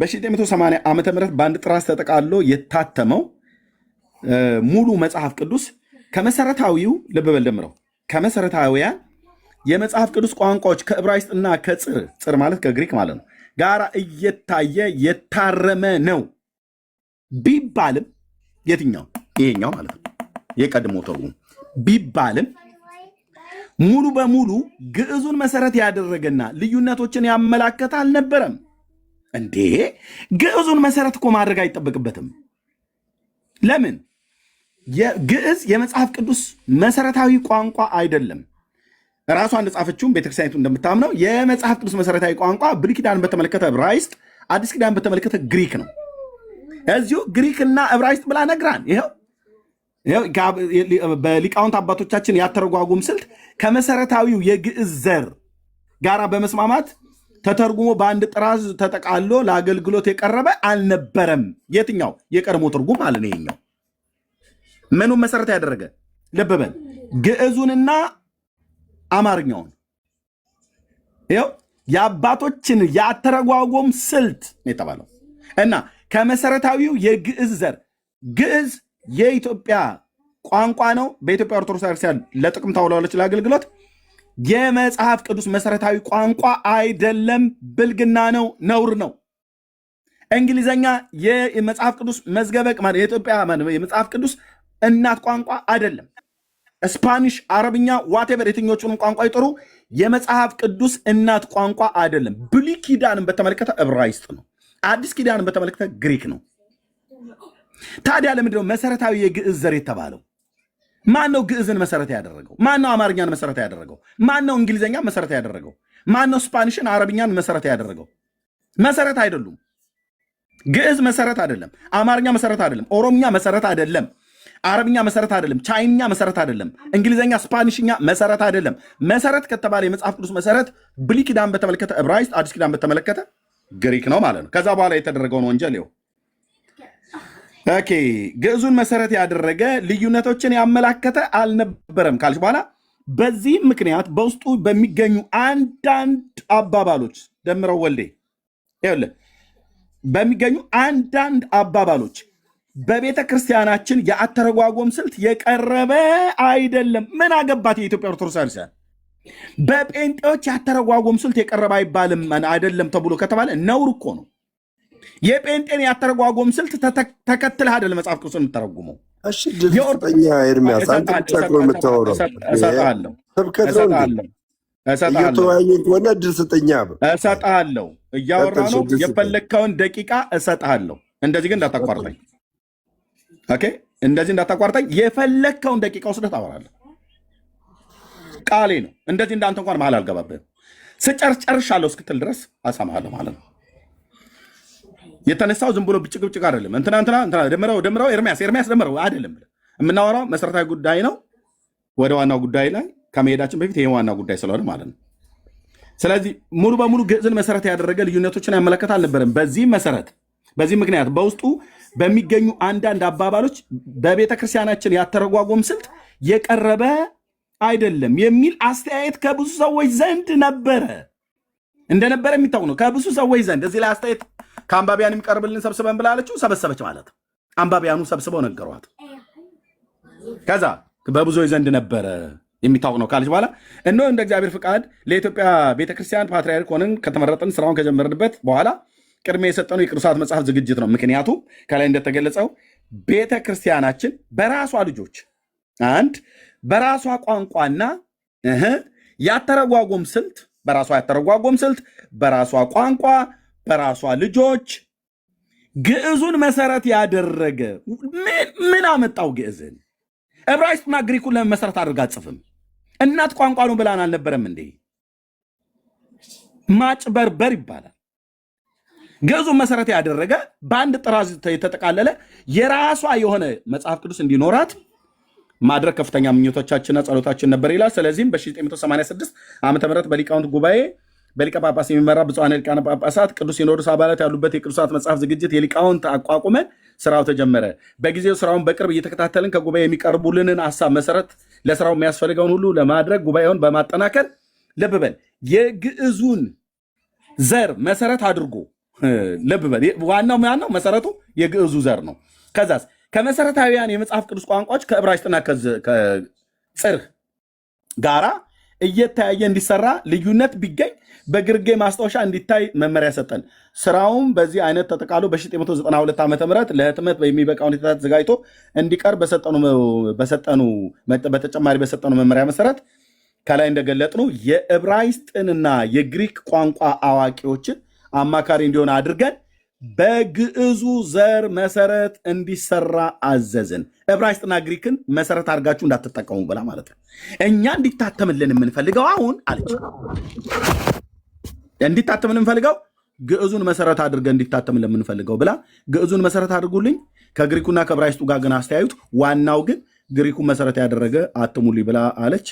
በ1980 ዓመተ ምህረት በአንድ ጥራዝ ተጠቃሎ የታተመው ሙሉ መጽሐፍ ቅዱስ ከመሰረታዊው ልብ በል ደምረው ከመሰረታዊያን የመጽሐፍ ቅዱስ ቋንቋዎች ከዕብራይስጥና ከጽር ማለት ከግሪክ ማለት ነው ጋራ እየታየ የታረመ ነው ቢባልም የትኛው ይሄኛው ማለት ነው የቀድሞ ትርጉም ቢባልም ሙሉ በሙሉ ግዕዙን መሰረት ያደረገና ልዩነቶችን ያመላከተ አልነበረም። እንዴ ግዕዙን መሰረት እኮ ማድረግ አይጠበቅበትም። ለምን? ግዕዝ የመጽሐፍ ቅዱስ መሰረታዊ ቋንቋ አይደለም። ራሷ እንደጻፈችውም ቤተክርስቲያኒቱ እንደምታምነው የመጽሐፍ ቅዱስ መሰረታዊ ቋንቋ ብሉይ ኪዳን በተመለከተ ዕብራይስጥ፣ አዲስ ኪዳን በተመለከተ ግሪክ ነው። እዚሁ ግሪክና ዕብራይስጥ ብላ ነግራን ይኸው በሊቃውንት አባቶቻችን ያተረጓጉም ስልት ከመሰረታዊው የግዕዝ ዘር ጋራ በመስማማት ተተርጉሞ በአንድ ጥራዝ ተጠቃሎ ለአገልግሎት የቀረበ አልነበረም። የትኛው የቀድሞ ትርጉም አለ ነው። ይሄኛው ምኑን መሰረት ያደረገ ልብ በል ግዕዙንና አማርኛውን ይኸው የአባቶችን ያተረጓጎም ስልት የተባለው እና ከመሰረታዊው የግዕዝ ዘር ግዕዝ የኢትዮጵያ ቋንቋ ነው። በኢትዮጵያ ኦርቶዶክስ ቤተክርስቲያን ለጥቅም ታውላለች ለአገልግሎት። የመጽሐፍ ቅዱስ መሰረታዊ ቋንቋ አይደለም፣ ብልግና ነው፣ ነውር ነው። እንግሊዘኛ የመጽሐፍ ቅዱስ መዝገበቅ ማለት የኢትዮጵያ የመጽሐፍ ቅዱስ እናት ቋንቋ አይደለም። ስፓኒሽ፣ አረብኛ፣ ዋቴቨር የትኞቹንም ቋንቋ ይጠሩ የመጽሐፍ ቅዱስ እናት ቋንቋ አይደለም። ብሉይ ኪዳንን በተመለከተ ዕብራይስጥ ነው። አዲስ ኪዳንን በተመለከተ ግሪክ ነው። ታዲያ ለምንድነው መሰረታዊ የግዕዝ ዘር የተባለው? ማን ነው ግዕዝን መሰረት ያደረገው? ማን ነው አማርኛን መሰረት ያደረገው? ማን ነው እንግሊዝኛን መሰረት ያደረገው? ማን ነው ስፓኒሽን፣ አረብኛን መሰረት ያደረገው? መሰረት አይደሉም። ግዕዝ መሰረት አይደለም። አማርኛ መሰረት አይደለም። ኦሮምኛ መሰረት አይደለም። አረብኛ መሰረት አይደለም። ቻይንኛ መሰረት አይደለም። እንግሊዝኛ፣ ስፓኒሽኛ መሰረት አይደለም። መሰረት ከተባለ የመጽሐፍ ቅዱስ መሰረት ብሉይ ኪዳን በተመለከተ ዕብራይስጥ፣ አዲስ ኪዳን በተመለከተ ግሪክ ነው ማለት ነው። ከዛ በኋላ የተደረገውን ወንጀል ይኸው ኦኬ። ግዕዙን መሰረት ያደረገ ልዩነቶችን ያመላከተ አልነበረም ካልሽ በኋላ በዚህ ምክንያት በውስጡ በሚገኙ አንዳንድ አባባሎች ደምረው ወልዴ ይኸውልህ በሚገኙ አንዳንድ አባባሎች በቤተ ክርስቲያናችን የአተረጓጎም ስልት የቀረበ አይደለም። ምን አገባት የኢትዮጵያ ኦርቶዶክስ ቤተክርስቲያን? በጴንጤዎች የአተረጓጎም ስልት የቀረበ አይባልም አይደለም ተብሎ ከተባለ ነውር እኮ ነው። የጴንጤን ያተረጓጎም ስልት ተከትለህ አይደለም መጽሐፍ ቅዱስ የምተረጉመው። እሺ ድርጠኛ ኤርሚያስ አንተ ብቻ እኮ የምታወራው እየተወያየን ከሆነ ድል ስጠኛ እሰጥሃለሁ። እያወራ ነው። የፈለግከውን ደቂቃ እሰጥሃለሁ። እንደዚህ ግን እንዳታቋርጠኝ። ኦኬ፣ እንደዚህ እንዳታቋርጠኝ። የፈለግከውን ደቂቃ ወስደህ ታወራለህ። ቃሌ ነው። እንደዚህ እንዳንተ እንኳን መሀል አልገባብህም። ጨርሻለሁ እስክትል ድረስ አሰማሃለሁ ማለት ነው። የተነሳው ዝም ብሎ ብጭቅ አይደለም። እንትና ደምረው ኤርሚያስ ደምረው አይደለም። የምናወራው መሰረታዊ ጉዳይ ነው። ወደ ዋናው ጉዳይ ላይ ከመሄዳችን በፊት ይሄ ዋና ጉዳይ ስለሆነ ማለት ነው። ስለዚህ ሙሉ በሙሉ ግዕዝን መሰረት ያደረገ ልዩነቶችን ያመለከት አልነበረም። በዚህ ምክንያት በውስጡ በሚገኙ አንዳንድ አባባሎች በቤተ ክርስቲያናችን ያተረጓጎም ስልት የቀረበ አይደለም የሚል አስተያየት ከብዙ ሰዎች ዘንድ እንደነበረ የሚታወቅ ነው። ከብዙ ሰዎች ዘንድ እዚህ ላይ አስተያየት ከአንባቢያን የሚቀርብልን ሰብስበን ብላለችው ሰበሰበች ማለት አንባቢያኑ ሰብስበው ነገሯት። ከዛ በብዙዎች ዘንድ ነበረ የሚታወቅ ነው ካለች በኋላ እነሆ እንደ እግዚአብሔር ፍቃድ ለኢትዮጵያ ቤተክርስቲያን ፓትርያርክ ሆነን ከተመረጥን ስራውን ከጀመርንበት በኋላ ቅድሚያ የሰጠነው የቅዱሳት መጽሐፍ ዝግጅት ነው። ምክንያቱም ከላይ እንደተገለጸው ቤተክርስቲያናችን በራሷ ልጆች በራሷ ቋንቋና ያተረጓጎም ስልት በራሷ ቋንቋ በራሷ ልጆች ግዕዙን መሰረት ያደረገ ምን አመጣው? ግዕዝን ዕብራይስጥና ግሪኩን ለምን መሰረት አድርጋ አጽፍም? እናት ቋንቋ ነው ብላን አልነበረም እንዴ? ማጭበርበር ይባላል። ግዕዙን መሰረት ያደረገ በአንድ ጥራዝ የተጠቃለለ የራሷ የሆነ መጽሐፍ ቅዱስ እንዲኖራት ማድረግ ከፍተኛ ምኞቶቻችንና ጸሎታችን ነበር ይላል። ስለዚህም በ1986 ዓ.ም በሊቃውንት ጉባኤ በሊቀ ጳጳስ የሚመራ ብፁዓን ሊቃነ ጳጳሳት ቅዱስ ሲኖዶስ አባላት ያሉበት የቅዱሳት መጽሐፍ ዝግጅት የሊቃውንት አቋቁመን ስራው ተጀመረ። በጊዜው ስራውን በቅርብ እየተከታተልን ከጉባኤ የሚቀርቡልንን ሀሳብ መሰረት ለስራው የሚያስፈልገውን ሁሉ ለማድረግ ጉባኤውን በማጠናከር ልብ በል የግዕዙን ዘር መሰረት አድርጎ ልብ በል ዋናው ማነው? መሰረቱ የግዕዙ ዘር ነው። ከዛስ ከመሰረታዊያን የመጽሐፍ ቅዱስ ቋንቋዎች ከዕብራይስጥና ከጽርዕ ጋራ እየተያየ እንዲሰራ ልዩነት ቢገኝ በግርጌ ማስታወሻ እንዲታይ መመሪያ ሰጠን። ስራውም በዚህ አይነት ተጠቃሎ በ1992 ዓ ም ለህትመት በሚበቃ ሁኔታ ተዘጋጅቶ እንዲቀርብ በተጨማሪ በሰጠኑ መመሪያ መሰረት ከላይ እንደገለጥነው የዕብራይስጥንና የግሪክ ቋንቋ አዋቂዎችን አማካሪ እንዲሆን አድርገን በግዕዙ ዘር መሰረት እንዲሰራ አዘዝን። ዕብራይስጥና ግሪክን መሰረት አድርጋችሁ እንዳትጠቀሙ ብላ ማለት ነው። እኛ እንዲታተምልን የምንፈልገው አሁን አለች እንዲታተምን የምንፈልገው ግዕዙን መሰረት አድርገን እንዲታተምን የምንፈልገው ብላ ግዕዙን መሰረት አድርጉልኝ፣ ከግሪኩና ከዕብራይስጡ ጋር ግን አስተያዩት፣ ዋናው ግን ግሪኩን መሰረት ያደረገ አትሙልኝ ብላ አለች።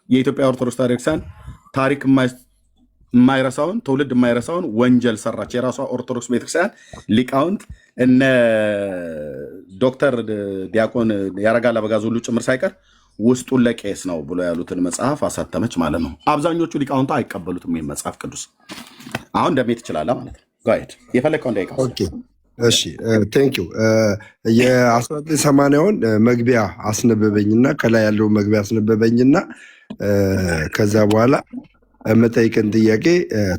የኢትዮጵያ ኦርቶዶክስ ቤተክርስቲያን ታሪክ የማይረሳውን ትውልድ የማይረሳውን ወንጀል ሰራች። የራሷ ኦርቶዶክስ ቤተክርስቲያን ሊቃውንት እነ ዶክተር ዲያቆን ያረጋል አበጋዝ ሁሉ ጭምር ሳይቀር ውስጡን ለቄስ ነው ብሎ ያሉትን መጽሐፍ አሳተመች ማለት ነው። አብዛኞቹ ሊቃውንቱ አይቀበሉትም ይህን መጽሐፍ ቅዱስ። አሁን እንደሜት ትችላለህ ማለት ነው። ጋይድ የፈለግከው እንዳይቃ። እሺ ቴንክ ዩ። የ1980ውን መግቢያ አስነበበኝና ከላይ ያለው መግቢያ አስነበበኝና ከዛ በኋላ የምጠይቅን ጥያቄ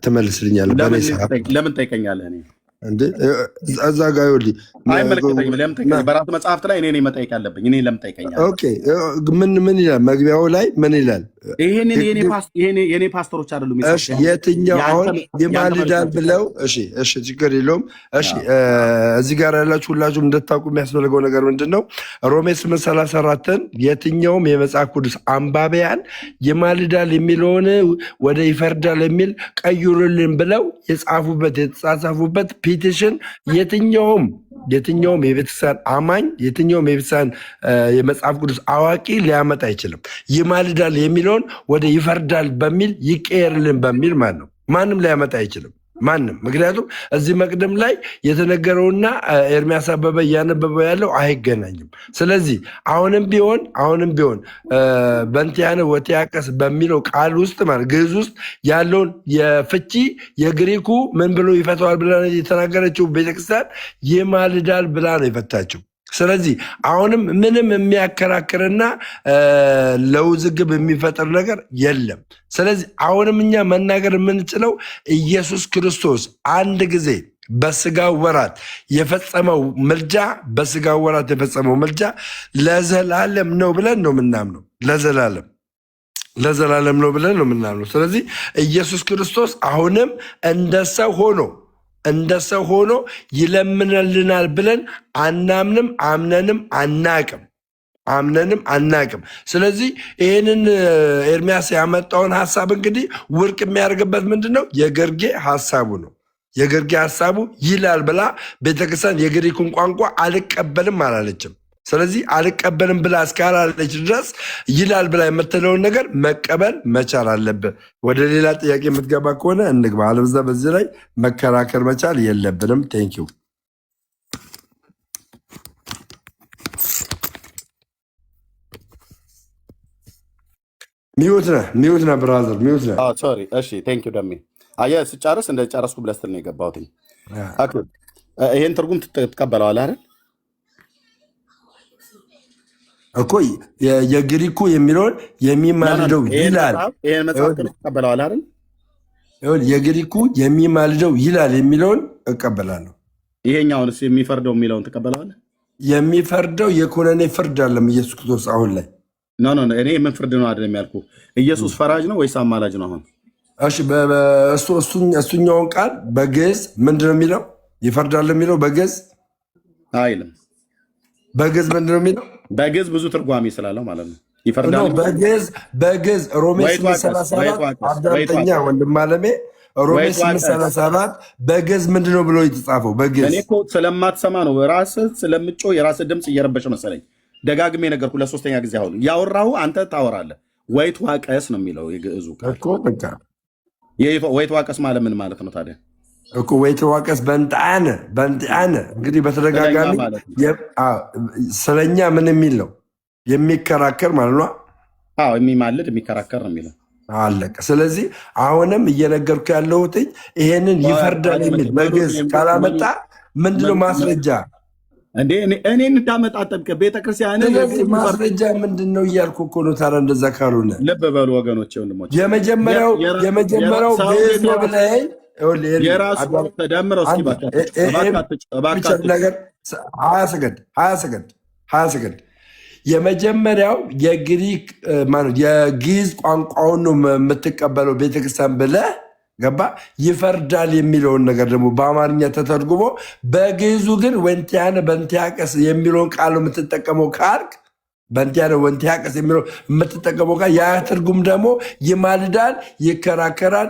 ትመልስልኛለህ። በእኔ ሰዓት ለምን ጠይቀኛለህ? እኔ እንዴ እዛ ጋ ይኸውልህ አይመለከተኝም። ለምን በራስህ መጽሐፍት ላይ እኔ መጠየቅ ያለብኝ? እኔ ለምን ጠይቀኛለህ? ኦኬ ምን ይላል መግቢያው ላይ ምን ይላል? የኔ ፓስተሮች አይደሉም። የትኛው አሁን ይማልዳል ብለው እሺ ችግር የለውም። እሺ እዚህ ጋር ያላችሁ ሁላችሁም እንድታውቁ የሚያስፈልገው ነገር ምንድን ነው? ሮሜ 8:34ን የትኛውም የመጽሐፍ ቅዱስ አንባቢያን ይማልዳል የሚለውን ወደ ይፈርዳል የሚል ቀይሩልን ብለው የጻፉበት የተጻጻፉበት ፒቲሽን የትኛውም የቤተክርስቲያን አማኝ የትኛውም የቤተክርስቲያን የመጽሐፍ ቅዱስ አዋቂ ሊያመጣ አይችልም። ይማልዳል የሚለውን ወደ ይፈርዳል በሚል ይቀየርልን በሚል ማለት ነው። ማንም ሊያመጣ አይችልም። ማንም። ምክንያቱም እዚህ መቅደም ላይ የተነገረውና ኤርሚያስ አበበ እያነበበው ያለው አይገናኝም። ስለዚህ አሁንም ቢሆን በንቲያነ ወቲያቀስ በሚለው ቃል ውስጥ ማለት ግዕዝ ውስጥ ያለውን የፍቺ የግሪኩ ምን ብሎ ይፈተዋል ብላ የተናገረችው ቤተክርስቲያን ይማልዳል ብላ ነው የፈታችው። ስለዚህ አሁንም ምንም የሚያከራክርና ለውዝግብ የሚፈጥር ነገር የለም። ስለዚህ አሁንም እኛ መናገር የምንችለው ኢየሱስ ክርስቶስ አንድ ጊዜ በስጋው ወራት የፈጸመው ምልጃ ለዘላለም ነው ብለን ነው የምናምነው። ለዘላለም ነው ብለን ነው የምናምነው። ስለዚህ ኢየሱስ ክርስቶስ አሁንም እንደ ሰው ሆኖ ይለምንልናል ብለን አናምንም፣ አምነንም አናቅም። ስለዚህ ይህንን ኤርሚያስ ያመጣውን ሀሳብ እንግዲህ ውድቅ የሚያደርግበት ምንድን ነው? የግርጌ ሀሳቡ ነው። የግርጌ ሀሳቡ ይላል ብላ ቤተክርስቲያን የግሪኩን ቋንቋ አልቀበልም አላለችም። ስለዚህ አልቀበልም ብላ እስካላለች ድረስ ይላል ብላ የምትለውን ነገር መቀበል መቻል አለብን። ወደ ሌላ ጥያቄ የምትገባ ከሆነ እንግባ፣ አለበለዚያ በዚህ ላይ መከራከር መቻል የለብንም። ቴንኪዩ። ሚዩት ነህ ብራዘር፣ ሚዩት ነህ። ሶሪ። እሺ ቴንኪዩ ደሜ። አየህ ስጨርስ እንደጨረስኩ ብለህ ስትል ነው የገባሁት። ይሄን ትርጉም ትቀበለዋለህ አይደል? እኮ የግሪኩ የሚለውን የሚማልደው ይላል። ይሄን መጽሐፍ ትቀበለዋለህ አይደል? የግሪኩ የሚማልደው ይላል የሚለውን እቀበላለሁ። ይሄኛውንስ የሚፈርደው የሚለውን ትቀበለዋለህ? የሚፈርደው የኮነኔ ፍርድ አለም ኢየሱስ ክርስቶስ አሁን ላይ ኖ እኔ የምን ፍርድ ነው አይደለም ያልኩህ። ኢየሱስ ፈራጅ ነው ወይስ አማላጅ ነው አሁን? እሺ እሱኛውን ቃል በግዕዝ ምንድን ነው የሚለው? ይፈርዳል የሚለው በግዕዝ አይልም። በግዕዝ ምንድን ነው የሚለው? በግዕዝ ብዙ ትርጓሜ ስላለው ማለት ነው። ይፈርዳል በግዕዝ ሮሜ 8:37 አዳምጠኛ ወንድም አለሜ ሮሜ 8:37 በግዕዝ ምንድን ነው ብሎ የተጻፈው? በግዕዝ እኔ እኮ ስለማትሰማ ነው ራስህ ስለምጮ የራስህ ድምፅ እየረበሸ መሰለኝ። ደጋግሜ ነገርኩ ለሶስተኛ ጊዜ። አሁን ያወራሁ አንተ ታወራለህ። ወይት ዋቀስ ነው የሚለው የግዕዙ ቃል። ወይተዋቀስ ማለት ምን ማለት ነው ታዲያ? እኮ ወይተዋቀስ በእንጣነ እንግዲህ በተደጋጋሚ ስለኛ ምን የሚል ነው የሚከራከር ማለት ነው። የሚማልድ የሚከራከር ነው የሚለው አለቀ። ስለዚህ አሁንም እየነገርኩ ያለሁት ይሄንን ይፈርዳል የሚል በግዕዝ ካላመጣ ምንድነው ማስረጃ? እንዴ እኔን እንዳመጣጠብቀ ቤተክርስቲያን ማስረጃ ምንድነው እያልኩ እኮ ነው። ታዲያ እንደዛ ካልሆነ ልብ በሉ ወገኖቼ፣ ወንድሞቼ የመጀመሪያው ግዕዝ ነው ብለኸኝ የራሱ ተደምረው እስኪ ነገር 20 ሰከንድ የመጀመሪያው የግሪክ የግዕዝ ቋንቋውን ነው የምትቀበለው ቤተክርስቲያን ብለህ ገባ። ይፈርዳል የሚለውን ነገር ደግሞ በአማርኛ ተተርጉሞ በግዕዙ ግን ወንቲያነ በንቲያቀስ የሚለውን ቃል የምትጠቀመው ካልክ በንቲያነ ወንቲያቀስ የሚለው የምትጠቀመው ቃል ያ ትርጉም ደግሞ ይማልዳል፣ ይከራከራል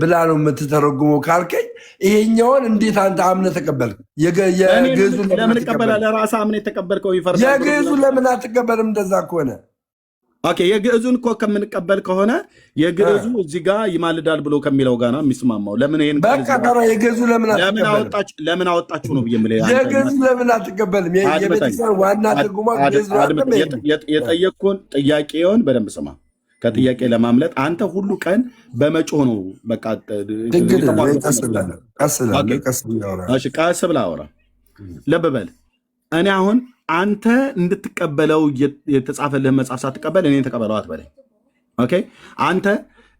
ብላ ነው የምትተረጉመው ካልከኝ ይሄኛውን እንዴት አንተ አምነህ ተቀበልክ? የግዕዙን ለምን እቀበላለሁ? ራስህ አምነህ የተቀበልከው ይፈርዳል። የግዕዙን ለምን አትቀበልም? እንደዛ ከሆነ የግዕዙን እኮ ከምንቀበል ከሆነ የግዕዙ እዚህ ጋር ይማልዳል ብሎ ከሚለው ጋር ነው የሚስማማው። ለምን ይሄን በቃ የግዕዙ ለምን አወጣችሁ ነው ብዬ የምልህ። የግዕዙ ለምን አትቀበልም? የቤተክርስቲያን ዋና ትርጉማ ግዕዝ የጠየቅኩህን ጥያቄውን በደንብ ስማ። ከጥያቄ ለማምለጥ አንተ ሁሉ ቀን በመጮህ ነው። በቃ ቀስ ብለህ አውራ። ልብ በል እኔ አሁን አንተ እንድትቀበለው የተጻፈልህን መጽሐፍ ሳትቀበል እኔን ተቀበለው አትበለኝ። ኦኬ አንተ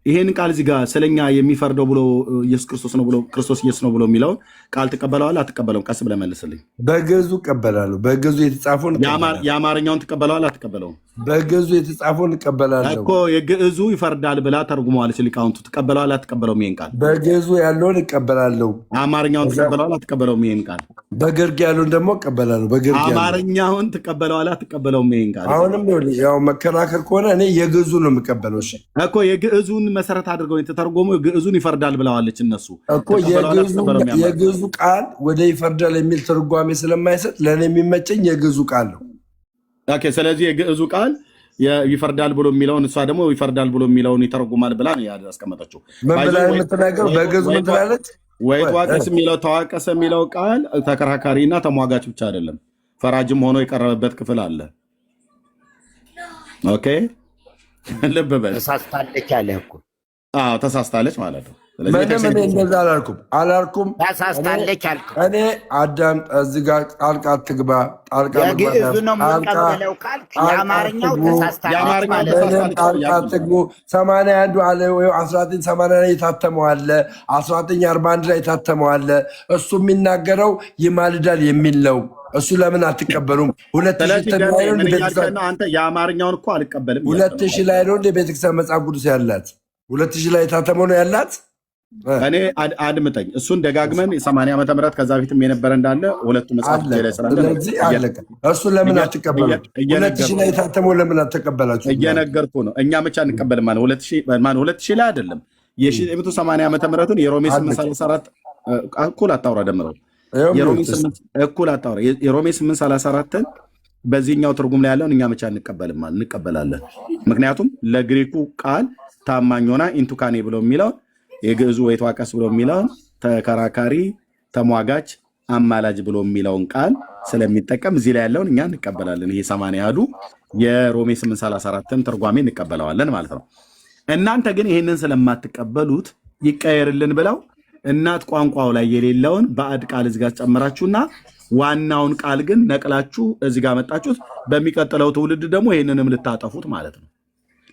ይሄን ቃል እዚህ ጋር ስለኛ የሚፈርደው ብሎ ኢየሱስ ክርስቶስ ነው ብሎ ክርስቶስ ኢየሱስ ነው ብሎ የሚለውን ቃል ትቀበለዋለህ አትቀበለውም? ቀስ ብለህ መልስልኝ። በግዕዙ እቀበላለሁ። በግዕዙ የተጻፈውን የአማርኛውን ትቀበለዋለህ አትቀበለውም? በግዕዙ የተጻፈውን እቀበላለሁ እኮ የግዕዙ ይፈርዳል ብላ ተርጉመዋለች ሊቃውንቱ። ትቀበለዋለህ አትቀበለውም? ይሄን ቃል በግዕዙ ያለውን እቀበላለሁ። አማርኛውን ትቀበለዋለህ አትቀበለውም? ይሄን ቃል በግርጌ ያለውን ደግሞ እቀበላለሁ። በግርጌ አማርኛውን ትቀበለዋለህ አትቀበለውም? ይሄን ቃል አሁንም ያው መከራከር ከሆነ እኔ የግዕዙ ነው የምቀበለው። እሺ እኮ የግዕዙን መሰረት አድርገው የተተረጎመው ግዕዙን ይፈርዳል ብለዋለች እነሱ እኮ የግዕዙ ቃል ወደ ይፈርዳል የሚል ትርጓሜ ስለማይሰጥ ለእኔ የሚመቸኝ የግዕዙ ቃል ነው። ስለዚህ የግዕዙ ቃል ይፈርዳል ብሎ የሚለውን እሷ ደግሞ ይፈርዳል ብሎ የሚለውን ይተረጉማል ብላ ነው ያስቀመጠችው። ምን ብላ የምትናገረው? በግዕዙ ምን ትላለች? ወይተዋቀስ የሚለው ተዋቀሰ የሚለው ቃል ተከራካሪና ተሟጋች ብቻ አይደለም፣ ፈራጅም ሆኖ የቀረበበት ክፍል አለ። ኦኬ ልብ በል። ተሳስታለች አለ እኮ። ተሳስታለች ማለት ነው። ምንም እኔ እንደዛ አላልኩም። ተሳስታለች አልኩ እኔ። አዳም እዚህ ጋር ጣልቃ አትግባ። የግዕዙ ነው የምንቀበለው ካልክ የአማርኛው ተሳስታለች ማለት ነው። ጣልቃ አትግቡ። 81 አለ ወይ 1980 ላይ የታተመው አለ፣ 1941 ላይ የታተመው አለ። እሱ የሚናገረው ይማልዳል የሚል ነው። እሱ ለምን አትቀበሉም? 2000 የአማርኛውን እኮ አልቀበልም። 2000 ላይ ነው ቤተክርስቲያን መጽሐፍ ቅዱስ ያላት 2000 ላይ የታተመው ነው ያላት። እኔ አድምጠኝ፣ እሱን ደጋግመን የ80 ዓመተ ምህረት ከዛ ፊትም የነበረ እንዳለ ሁለቱ መጽሐፍ ላይ ስላለ እሱ ለምን አትቀበሉ? 2000 ላይ የታተመው ለምን አትቀበላችሁ? እየነገርኩ ነው። እኛ ብቻ እንቀበልም ማለት 2000 ላይ አይደለም። የ980 ዓመተ ምህረቱን የሮሜ 834 እኩል አታውራ ደምረው እኩል አታውራ። የሮሜ 834ን በዚህኛው ትርጉም ላይ ያለውን እኛ ብቻ እንቀበላለን። ምክንያቱም ለግሪኩ ቃል ታማኝ ሆና ኢንቱካኔ ብሎ የሚለውን የግዕዙ ወይተዋቀስ ብሎ የሚለውን ተከራካሪ፣ ተሟጋች፣ አማላጅ ብሎ የሚለውን ቃል ስለሚጠቀም እዚህ ላይ ያለውን እኛ እንቀበላለን። ይሄ 80 የሮሜ 834ን ትርጓሜ እንቀበለዋለን ማለት ነው። እናንተ ግን ይሄንን ስለማትቀበሉት ይቀየርልን ብለው እናት ቋንቋው ላይ የሌለውን ባዕድ ቃል እዚህ ጋር ጨምራችሁና ዋናውን ቃል ግን ነቅላችሁ እዚህ ጋር መጣችሁት። በሚቀጥለው ትውልድ ደግሞ ይሄንንም ልታጠፉት ማለት ነው።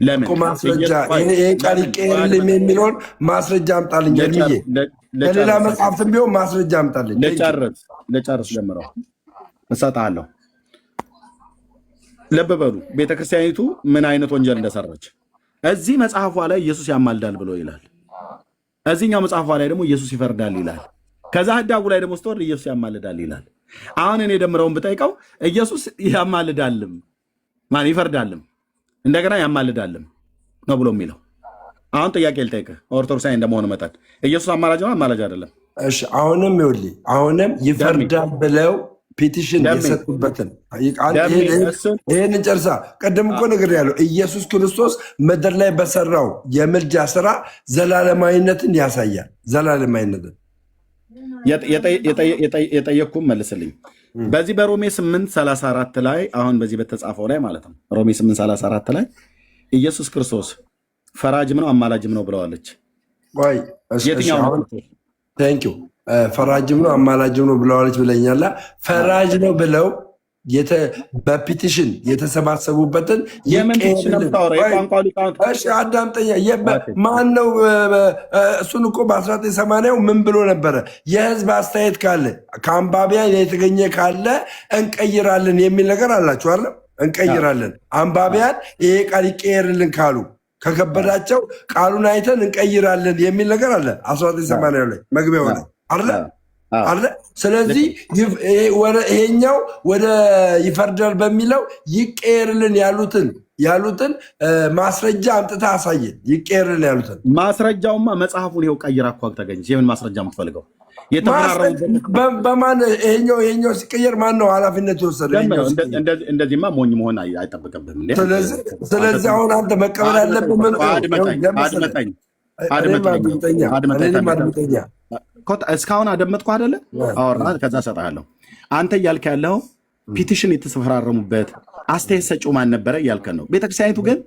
ለምን ማስረጃ ይሄ ቃል ይቀየርልን የሚለውን ማስረጃ አምጣልኝ። እርምዬ ለሌላ መጽሐፍትም ቢሆን ማስረጃ አምጣልኝ። ለጨርስ ጀምረው እሰጥሃለሁ። ልብ በሉ ቤተክርስቲያኒቱ ምን አይነት ወንጀል እንደሰራች እዚህ መጽሐፏ ላይ ኢየሱስ ያማልዳል ብሎ ይላል። እዚህኛው መጽሐፏ ላይ ደግሞ ኢየሱስ ይፈርዳል ይላል። ከዛ ህዳጉ ላይ ደግሞ ስትወርድ ኢየሱስ ያማልዳል ይላል። አሁን እኔ ደምረውን ብጠይቀው ኢየሱስ ያማልዳልም ማን ይፈርዳልም እንደገና ያማልዳልም ነው ብሎ የሚለው። አሁን ጥያቄ ልጠይቅህ፣ ኦርቶዶክሳዊ እንደመሆኑ መጠን ኢየሱስ አማላጅ ነው አማላጅ አይደለም? እሺ አሁንም ይኸውልህ፣ አሁንም ይፈርዳል ብለው ፒቲሽን የሰጡበትን ይህን ጨርሳ ቀደም እኮ ነገር ያለው ኢየሱስ ክርስቶስ ምድር ላይ በሰራው የምልጃ ስራ ዘላለማዊነትን ያሳያል። ዘላለማዊነትን የጠየቅኩም መልስልኝ። በዚህ በሮሜ 8:34 ላይ አሁን በዚህ በተጻፈው ላይ ማለት ነው ሮሜ 8:34 ላይ ኢየሱስ ክርስቶስ ፈራጅም ነው አማላጅም ነው ብለዋለች። የትኛው ቴንኪው ፈራጅም ነው አማላጅም ነው ብለዋለች ብለኛላ። ፈራጅ ነው ብለው በፒቲሽን የተሰባሰቡበትን አዳምጠኛ ማን ነው? እሱን እኮ በ1980 ምን ብሎ ነበረ? የህዝብ አስተያየት ካለ ከአንባቢያን የተገኘ ካለ እንቀይራለን የሚል ነገር አላችሁ አለ። እንቀይራለን አንባቢያን ይሄ ቃል ይቀየርልን ካሉ ከከበዳቸው ቃሉን አይተን እንቀይራለን የሚል ነገር አለ 1980 ላይ መግቢያው ላይ አለ። ስለዚህ ይሄኛው ወደ ይፈርዳል በሚለው ይቀየርልን ያሉትን ማስረጃ አምጥታ አሳየን። ይቀየርልን ያሉትን ማስረጃውማ መጽሐፉን ይኸው ቀይራ እኮ ተገኘ። የምን ማስረጃ የምትፈልገው? በማን ይሄኛው ሲቀየር ማን ነው ኃላፊነት የወሰደ? እንደዚህማ ሞኝ መሆን አይጠብቅብህም። ስለዚህ አሁን አንተ መቀበል ያለብህ አድምጠኛ እስካሁን አደመጥኩ አይደለ? አወራ ከዛ ሰጥሃለሁ። አንተ እያልክ ያለው ፒቲሽን የተፈራረሙበት አስተያየት ሰጪው ማን ነበረ እያልከን ነው። ቤተክርስቲያኒቱ ግን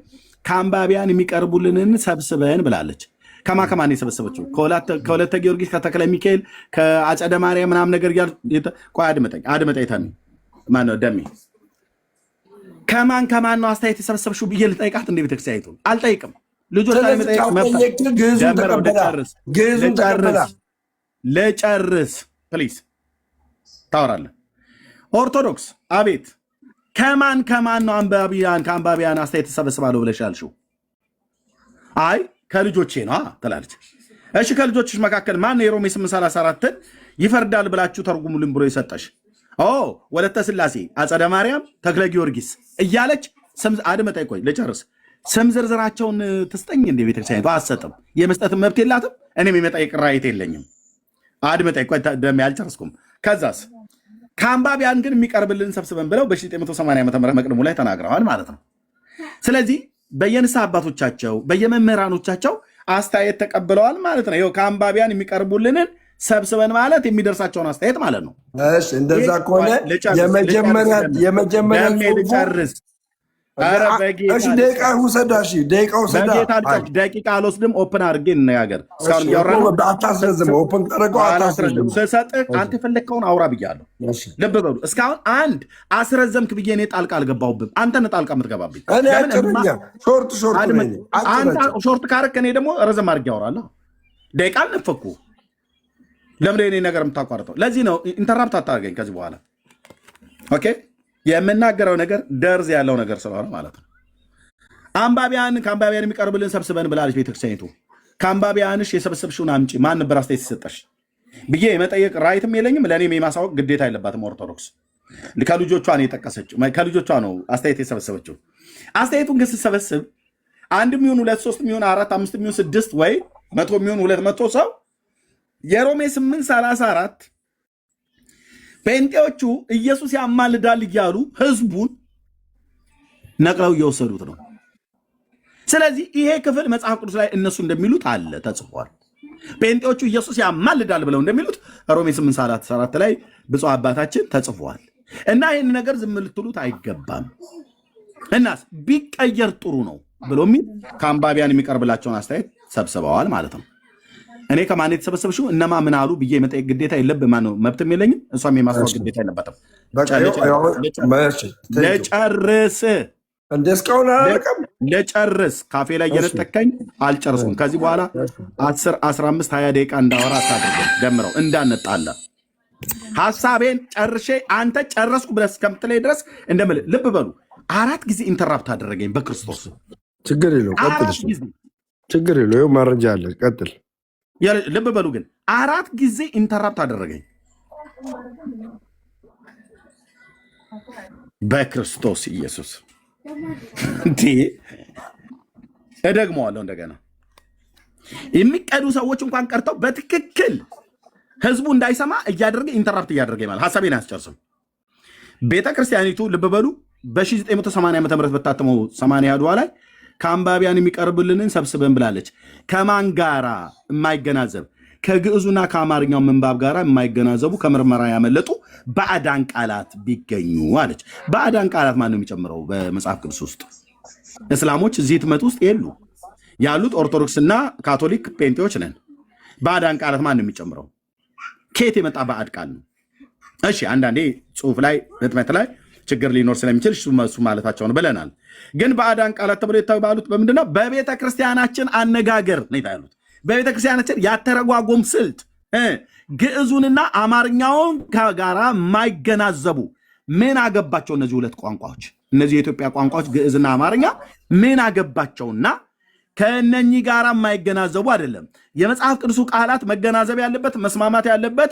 ከአንባቢያን የሚቀርቡልንን ሰብስበን ብላለች። ከማን የሰበሰበችው? ከወለተ ጊዮርጊስ፣ ከተክለ ሚካኤል፣ ከአጸደ ማርያም ምናምን ነገር ቆይ አድመጠኝ ማነው ደሜ ከማን ነው አስተያየት የሰበሰብሽው ብዬ ልጠይቃት እንደ ቤተክርስቲያኒቱ አልጠይቅም። ልጆች ልጨርስ ፕሊዝ ታወራለህ። ኦርቶዶክስ አቤት ከማን ነው ከአንባቢያን አስተያየት ተሰበስባለሁ ብለሽ ያልሽው? አይ ከልጆቼ ነው ትላለች። እሺ ከልጆችሽ መካከል ማን የሮሜ 8:34 ይፈርዳል ብላችሁ ተርጉሙልን ብሎ የሰጠሽ? ወለተ ስላሴ፣ አጸደ ማርያም፣ ተክለ ጊዮርጊስ እያለች አድመጣይ ቆይ ልጨርስ። ስም ዝርዝራቸውን ትስጠኝ እንደ ቤተክርስቲያኒቱ አትሰጥም። የመስጠትም መብት የላትም። እኔም የመጠየቅ ራይት የለኝም። አድመጣይ ቆይ ደም ያልጨርስኩም። ከዛስ ከአንባቢያን ግን የሚቀርብልን ሰብስበን ብለው በ1980 ዓ.ም መቅድሙ ላይ ተናግረዋል ማለት ነው። ስለዚህ በየንስሐ አባቶቻቸው በየመምህራኖቻቸው አስተያየት ተቀብለዋል ማለት ነው። ይኸው ከአንባቢያን የሚቀርቡልንን ሰብስበን ማለት የሚደርሳቸውን አስተያየት ማለት ነው። እንደዛ ከሆነ የመጀመሪያ ልጨርስ። ደቂቃ ውሰዳ። ደቂቃ አልወስድም። ኦፕን አድርጌ እንነጋገር። ስሰጥህ አንተ የፈለግከውን አውራ ብያለሁ። ልብ በሉ። እስካሁን አንድ አስረዘምክ ብዬ እኔ ጣልቃ አልገባሁብም። አንተን ጣልቃ የምትገባብኝ ሾርት ካረክ እኔ ደግሞ ረዘም አድርጌ አወራለሁ። ደቂቃ አልነፈኩ። ለምን እኔ ነገር የምታቋርጠው? ለዚህ ነው ኢንተራፕት አታደርገኝ ከዚህ በኋላ ኦኬ። የምናገረው ነገር ደርዝ ያለው ነገር ስለሆነ ማለት ነው። ከአንባቢያን የሚቀርብልን ሰብስበን ብላለች ቤተክርስቲያኒቱ። ከአንባቢያንሽ የሰበሰብሽውን አምጪ። ማን ነበር አስተያየት ሲሰጠሽ ብዬ የመጠየቅ ራይትም የለኝም። ለእኔም የማሳወቅ ግዴታ የለባትም ኦርቶዶክስ። ከልጆቿ ነው የጠቀሰችው፣ ከልጆቿ ነው አስተያየት የሰበሰበችው። አስተያየቱን ግን ስትሰበስብ 1 ሚሆን 2 3 ሚሆን 4 5 ሚሆን 6 ወይ 100 ሚሆን 200 ሰው የሮሜ 8:34 ጴንጤዎቹ ኢየሱስ ያማልዳል እያሉ ህዝቡን ነቅለው እየወሰዱት ነው። ስለዚህ ይሄ ክፍል መጽሐፍ ቅዱስ ላይ እነሱ እንደሚሉት አለ ተጽፏል። ጴንጤዎቹ ኢየሱስ ያማልዳል ብለው እንደሚሉት ሮሜ 8:34 ላይ ብፁዕ አባታችን ተጽፏል። እና ይህን ነገር ዝም ልትሉት አይገባም። እናስ ቢቀየር ጥሩ ነው ብሎ የሚል ከአንባቢያን የሚቀርብላቸውን አስተያየት ሰብስበዋል ማለት ነው። እኔ ከማን የተሰበሰብሽው እነማ ምን አሉ ብዬ የመጠየቅ ግዴታ የለብም። ማነው መብትም የለኝም። እሷም የማስታወቅ ግዴታ የለበትም። ለጨርስ ካፌ ላይ እየነጠቀኝ አልጨርስኩም። ከዚህ በኋላ 10 15 20 ደቂቃ እንዳወራ አታድርገን። ደምረው እንዳነጣለ ሀሳቤን ጨርሼ አንተ ጨረስኩ ብለህ እስከምትለኝ ድረስ እንደምልህ ልብ በሉ። 4 ጊዜ ኢንተራፕት አደረገኝ በክርስቶስ። ችግር የለው ቀጥል። ችግር የለው ማረጃ አለ ቀጥል። ልብ በሉ ግን 4 ጊዜ ኢንተራፕት አደረገኝ በክርስቶስ ኢየሱስ። እደግመዋለሁ እንደገና። የሚቀዱ ሰዎች እንኳን ቀርተው በትክክል ህዝቡ እንዳይሰማ እያደረገ ኢንተራፕት እያደረገ ማለት ሀሳቤን አያስጨርስም። ቤተክርስቲያኒቱ ልብ በሉ በ1980 ዓ.ም በታተመው 80 ያድዋ ላይ ከአንባቢያን የሚቀርብልንን ሰብስበን ብላለች። ከማን ጋራ የማይገናዘብ ከግዕዙና ከአማርኛው ምንባብ ጋር የማይገናዘቡ ከምርመራ ያመለጡ ባዕዳን ቃላት ቢገኙ አለች። ባዕዳን ቃላት ማን ነው የሚጨምረው? በመጽሐፍ ቅዱስ ውስጥ እስላሞች እዚህ ህትመት ውስጥ የሉ። ያሉት ኦርቶዶክስና ካቶሊክ ጴንጤዎች ነን። ባዕዳን ቃላት ማን ነው የሚጨምረው? ከየት የመጣ ባዕድ ቃል ነው? እሺ አንዳንዴ ጽሁፍ ላይ ህትመት ላይ ችግር ሊኖር ስለሚችል እሱ ማለታቸው ነው ብለናል። ግን ባዕዳን ቃላት ተብሎ የተባሉት በምንድነው? በቤተ ክርስቲያናችን አነጋገር ነው ያሉት። በቤተ ክርስቲያናችን ያተረጓጎም ስልት ግዕዙንና አማርኛውን ጋራ የማይገናዘቡ ምን አገባቸው? እነዚህ ሁለት ቋንቋዎች፣ እነዚህ የኢትዮጵያ ቋንቋዎች ግዕዝና አማርኛ ምን አገባቸውና ከእነኚህ ጋራ የማይገናዘቡ አይደለም። የመጽሐፍ ቅዱሱ ቃላት መገናዘብ ያለበት መስማማት ያለበት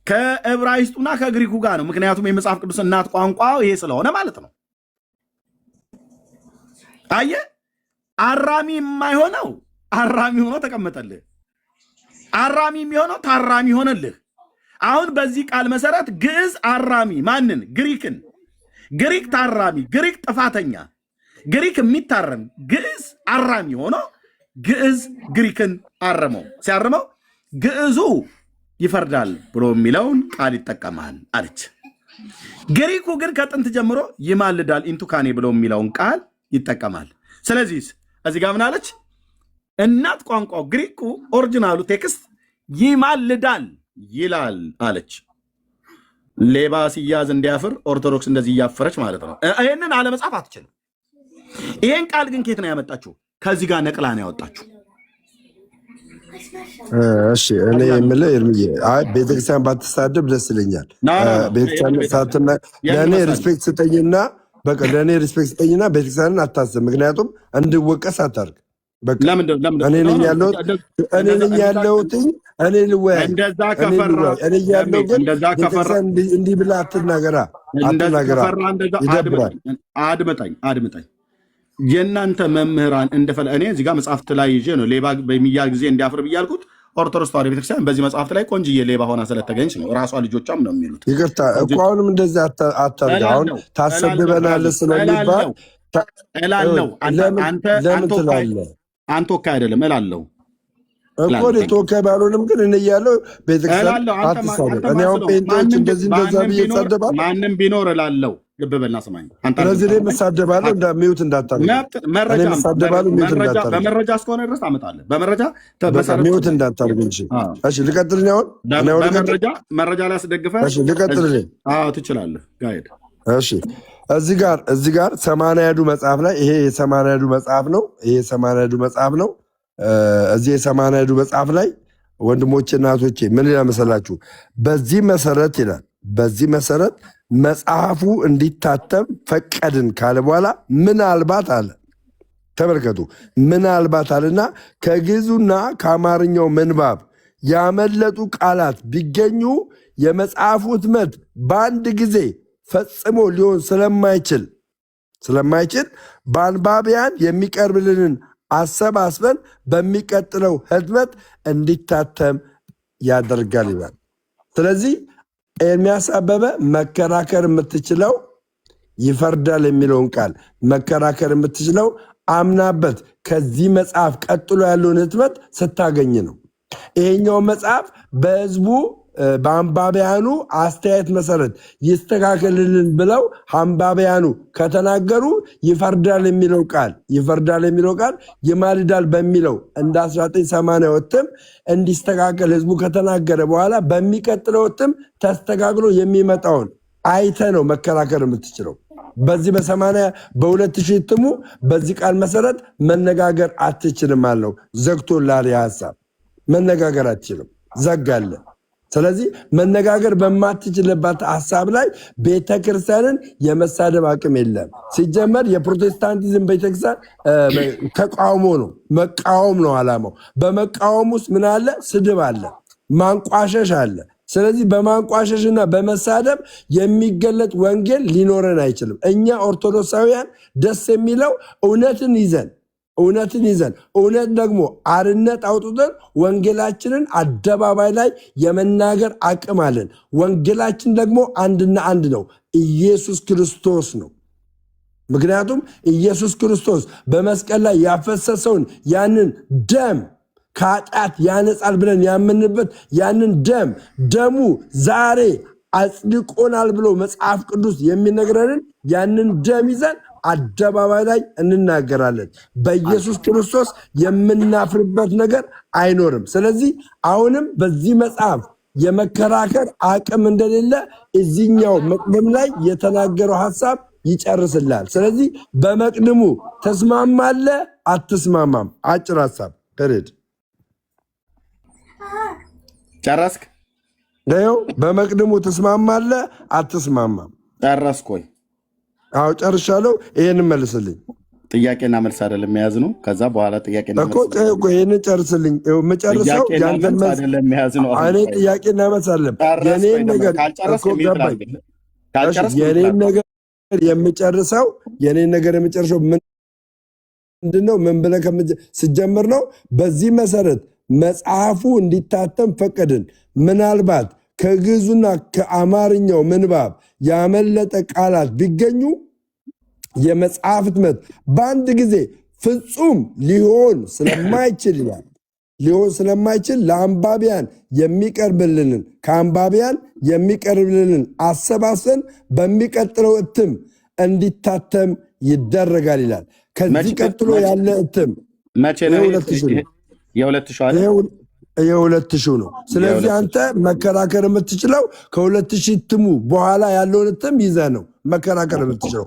ከዕብራይስጡና ከግሪኩ ጋር ነው። ምክንያቱም የመጽሐፍ ቅዱስ እናት ቋንቋ ይሄ ስለሆነ ማለት ነው። አየ አራሚ የማይሆነው አራሚ ሆኖ ተቀመጠልህ። አራሚ የሚሆነው ታራሚ ሆነልህ። አሁን በዚህ ቃል መሰረት ግዕዝ አራሚ ማንን? ግሪክን። ግሪክ ታራሚ፣ ግሪክ ጥፋተኛ፣ ግሪክ የሚታረም፣ ግዕዝ አራሚ ሆኖ ግዕዝ ግሪክን አረመው። ሲያርመው ግዕዙ ይፈርዳል ብሎ የሚለውን ቃል ይጠቀማል አለች። ግሪኩ ግን ከጥንት ጀምሮ ይማልዳል ኢንቱካኔ ብሎ የሚለውን ቃል ይጠቀማል። ስለዚህ እዚህ ጋር ምን አለች? እናት ቋንቋው ግሪኩ ኦሪጂናሉ ቴክስት ይማልዳል ይላል አለች። ሌባ ሲያዝ እንዲያፍር ኦርቶዶክስ እንደዚህ እያፈረች ማለት ነው። ይህንን አለመጻፍ አትችልም። ይሄን ቃል ግን ከየት ነው ያመጣችሁ? ከዚህ ጋር ነቅላ ነው ያወጣችሁ። እሺ እኔ የምልህ እርምዬ ቤተክርስቲያን ባትሳደብ ደስ ይለኛል። ቤተክርስቲያን ሳትና ለእኔ ሪስፔክት ስጠኝና በቃ ለእኔ ሪስፔክት ስጠኝና ቤተክርስቲያንን አታስብ። ምክንያቱም እንድወቀስ አታርግ። እኔ ነኝ ያለሁት እኔ ልወያይ እኔ ያለው ግን ቤተክርስቲያን እንዲህ ብላ አትናገራ። ይደብራል። አድምጠኝ። የእናንተ መምህራን እንደፈለ እኔ እዚህ ጋር መጽሐፍት ላይ ይዤ ነው ሌባ በሚያዝ ጊዜ እንዲያፍር ብያልኩት። ኦርቶዶክስ ተዋሕዶ ቤተክርስቲያን በዚህ መጽሐፍት ላይ ቆንጅዬ ሌባ ሆና ስለተገኘች ነው። ራሷ ልጆቿም ነው የሚሉት። ይቅርታ እኮ አሁንም እንደዚህ አታርግ። አሁን ታሰድበናለህ ስለሚባል እላለሁ። ለምን ትላለህ? አንተ ወካይ አይደለም እላለሁ እኮ ተወካይ ባልሆንም ግን እኔ እያለሁ ቤተክርስቲያን አትሳደብ። እኔ አሁን ጴንጤዎች እንደዚህ እንደዛ ብዬ እሳደባለሁ። ማንም ቢኖር እላለሁ። ልብ በልና ስማኝ። ስለዚህ እኔ እሳደባለሁ። ሚውት እንዳታደርግ። በመረጃ እስከሆነ ድረስ ታመጣለህ። በመረጃ ሚውት እንዳታደርግ እንጂ። እሺ ልቀጥል። መረጃ ላይ አስደግፈህ ልቀጥል። ትችላለህ። ጋይድ እሺ እዚህ ጋር ሰማንያዱ መጽሐፍ ላይ ይሄ የሰማንያዱ መጽሐፍ ነው። ይሄ የሰማንያዱ መጽሐፍ ነው። እዚህ የሰማንያዱ መጽሐፍ ላይ ወንድሞቼ እናቶቼ ምን ይላል መሰላችሁ? በዚህ መሰረት ይላል። በዚህ መሰረት መጽሐፉ እንዲታተም ፈቀድን ካለ በኋላ ምናልባት አለ። ተመልከቱ፣ ምናልባት አለና ከግዕዙና ከአማርኛው ምንባብ ያመለጡ ቃላት ቢገኙ የመጽሐፉ ህትመት በአንድ ጊዜ ፈጽሞ ሊሆን ስለማይችል በአንባቢያን የሚቀርብልንን አሰባስበን በሚቀጥለው ህትመት እንዲታተም ያደርጋል ይላል። ስለዚህ ኤርሚያስ አበበ መከራከር የምትችለው ይፈርዳል የሚለውን ቃል መከራከር የምትችለው አምናበት ከዚህ መጽሐፍ ቀጥሎ ያለውን ህትመት ስታገኝ ነው። ይሄኛው መጽሐፍ በህዝቡ በአንባቢያኑ አስተያየት መሰረት ይስተካከልልን ብለው አንባቢያኑ ከተናገሩ ይፈርዳል የሚለው ቃል ይማልዳል በሚለው እንደ 1980 እትም እንዲስተካከል ህዝቡ ከተናገረ በኋላ በሚቀጥለው እትም ተስተካክሎ የሚመጣውን አይተ ነው መከራከር የምትችለው። በዚህ በ2000 እትሙ በዚህ ቃል መሰረት መነጋገር አትችልም አለው። ዘግቶላል። ሀሳብ መነጋገር አትችልም፣ ዘጋለ። ስለዚህ መነጋገር በማትችልበት ሀሳብ ላይ ቤተክርስቲያንን የመሳደብ አቅም የለም። ሲጀመር የፕሮቴስታንቲዝም ቤተክርስቲያን ተቃውሞ ነው፣ መቃወም ነው ዓላማው። በመቃወም ውስጥ ምን አለ? ስድብ አለ፣ ማንቋሸሽ አለ። ስለዚህ በማንቋሸሽና በመሳደብ የሚገለጥ ወንጌል ሊኖረን አይችልም። እኛ ኦርቶዶክሳውያን ደስ የሚለው እውነትን ይዘን እውነት ደግሞ አርነት አውጥተን ወንጌላችንን አደባባይ ላይ የመናገር አቅም አለን። ወንጌላችን ደግሞ አንድና አንድ ነው። ኢየሱስ ክርስቶስ ነው። ምክንያቱም ኢየሱስ ክርስቶስ በመስቀል ላይ ያፈሰሰውን ያንን ደም ከኃጢአት ያነጻል ብለን ያምንበት ያንን ደሙ ዛሬ አጽድቆናል ብሎ መጽሐፍ ቅዱስ የሚነግረንን ያንን ደም ይዘን አደባባይ ላይ እንናገራለን። በኢየሱስ ክርስቶስ የምናፍርበት ነገር አይኖርም። ስለዚህ አሁንም በዚህ መጽሐፍ የመከራከር አቅም እንደሌለ እዚህኛው መቅድም ላይ የተናገረው ሐሳብ ይጨርስላል። ስለዚህ በመቅድሙ ተስማማለህ አትስማማም? አጭር ሐሳብ ፔሬድ ጨረስክ? ነው። በመቅድሙ ተስማማለህ አትስማማም? ጨረስኩኝ። አዎ ጨርሻለሁ። ይሄን መልስልኝ። ጥያቄና መልስ አይደለም የያዝ ነው። ከዛ በኋላ ጥያቄና መልስ እኮ ይሄን ጨርስልኝ። መጨረሻው ያንተን መልስ አይደለም የያዝ ነው። እኔ ጥያቄና መልስ አይደለም የኔን ነገር እኮ ገባኝ። የኔን ነገር የምጨርሰው ምንድነው? ምን ብለህ ስጀምር ነው። በዚህ መሰረት መጽሐፉ እንዲታተም ፈቀድን። ምናልባት ከግዕዙና ከአማርኛው ምንባብ ያመለጠ ቃላት ቢገኙ የመጽሐፍ ሕትመት በአንድ ጊዜ ፍጹም ሊሆን ስለማይችል ለአንባቢያን የሚቀርብልንን አሰባስበን በሚቀጥለው እትም እንዲታተም ይደረጋል ይላል። ከዚህ ቀጥሎ ያለ እትም የ2000 ነው። ስለዚህ አንተ መከራከር የምትችለው ከ2000 እትሙ በኋላ ያለውን እትም ይዘህ ነው መከራከር የምትችለው።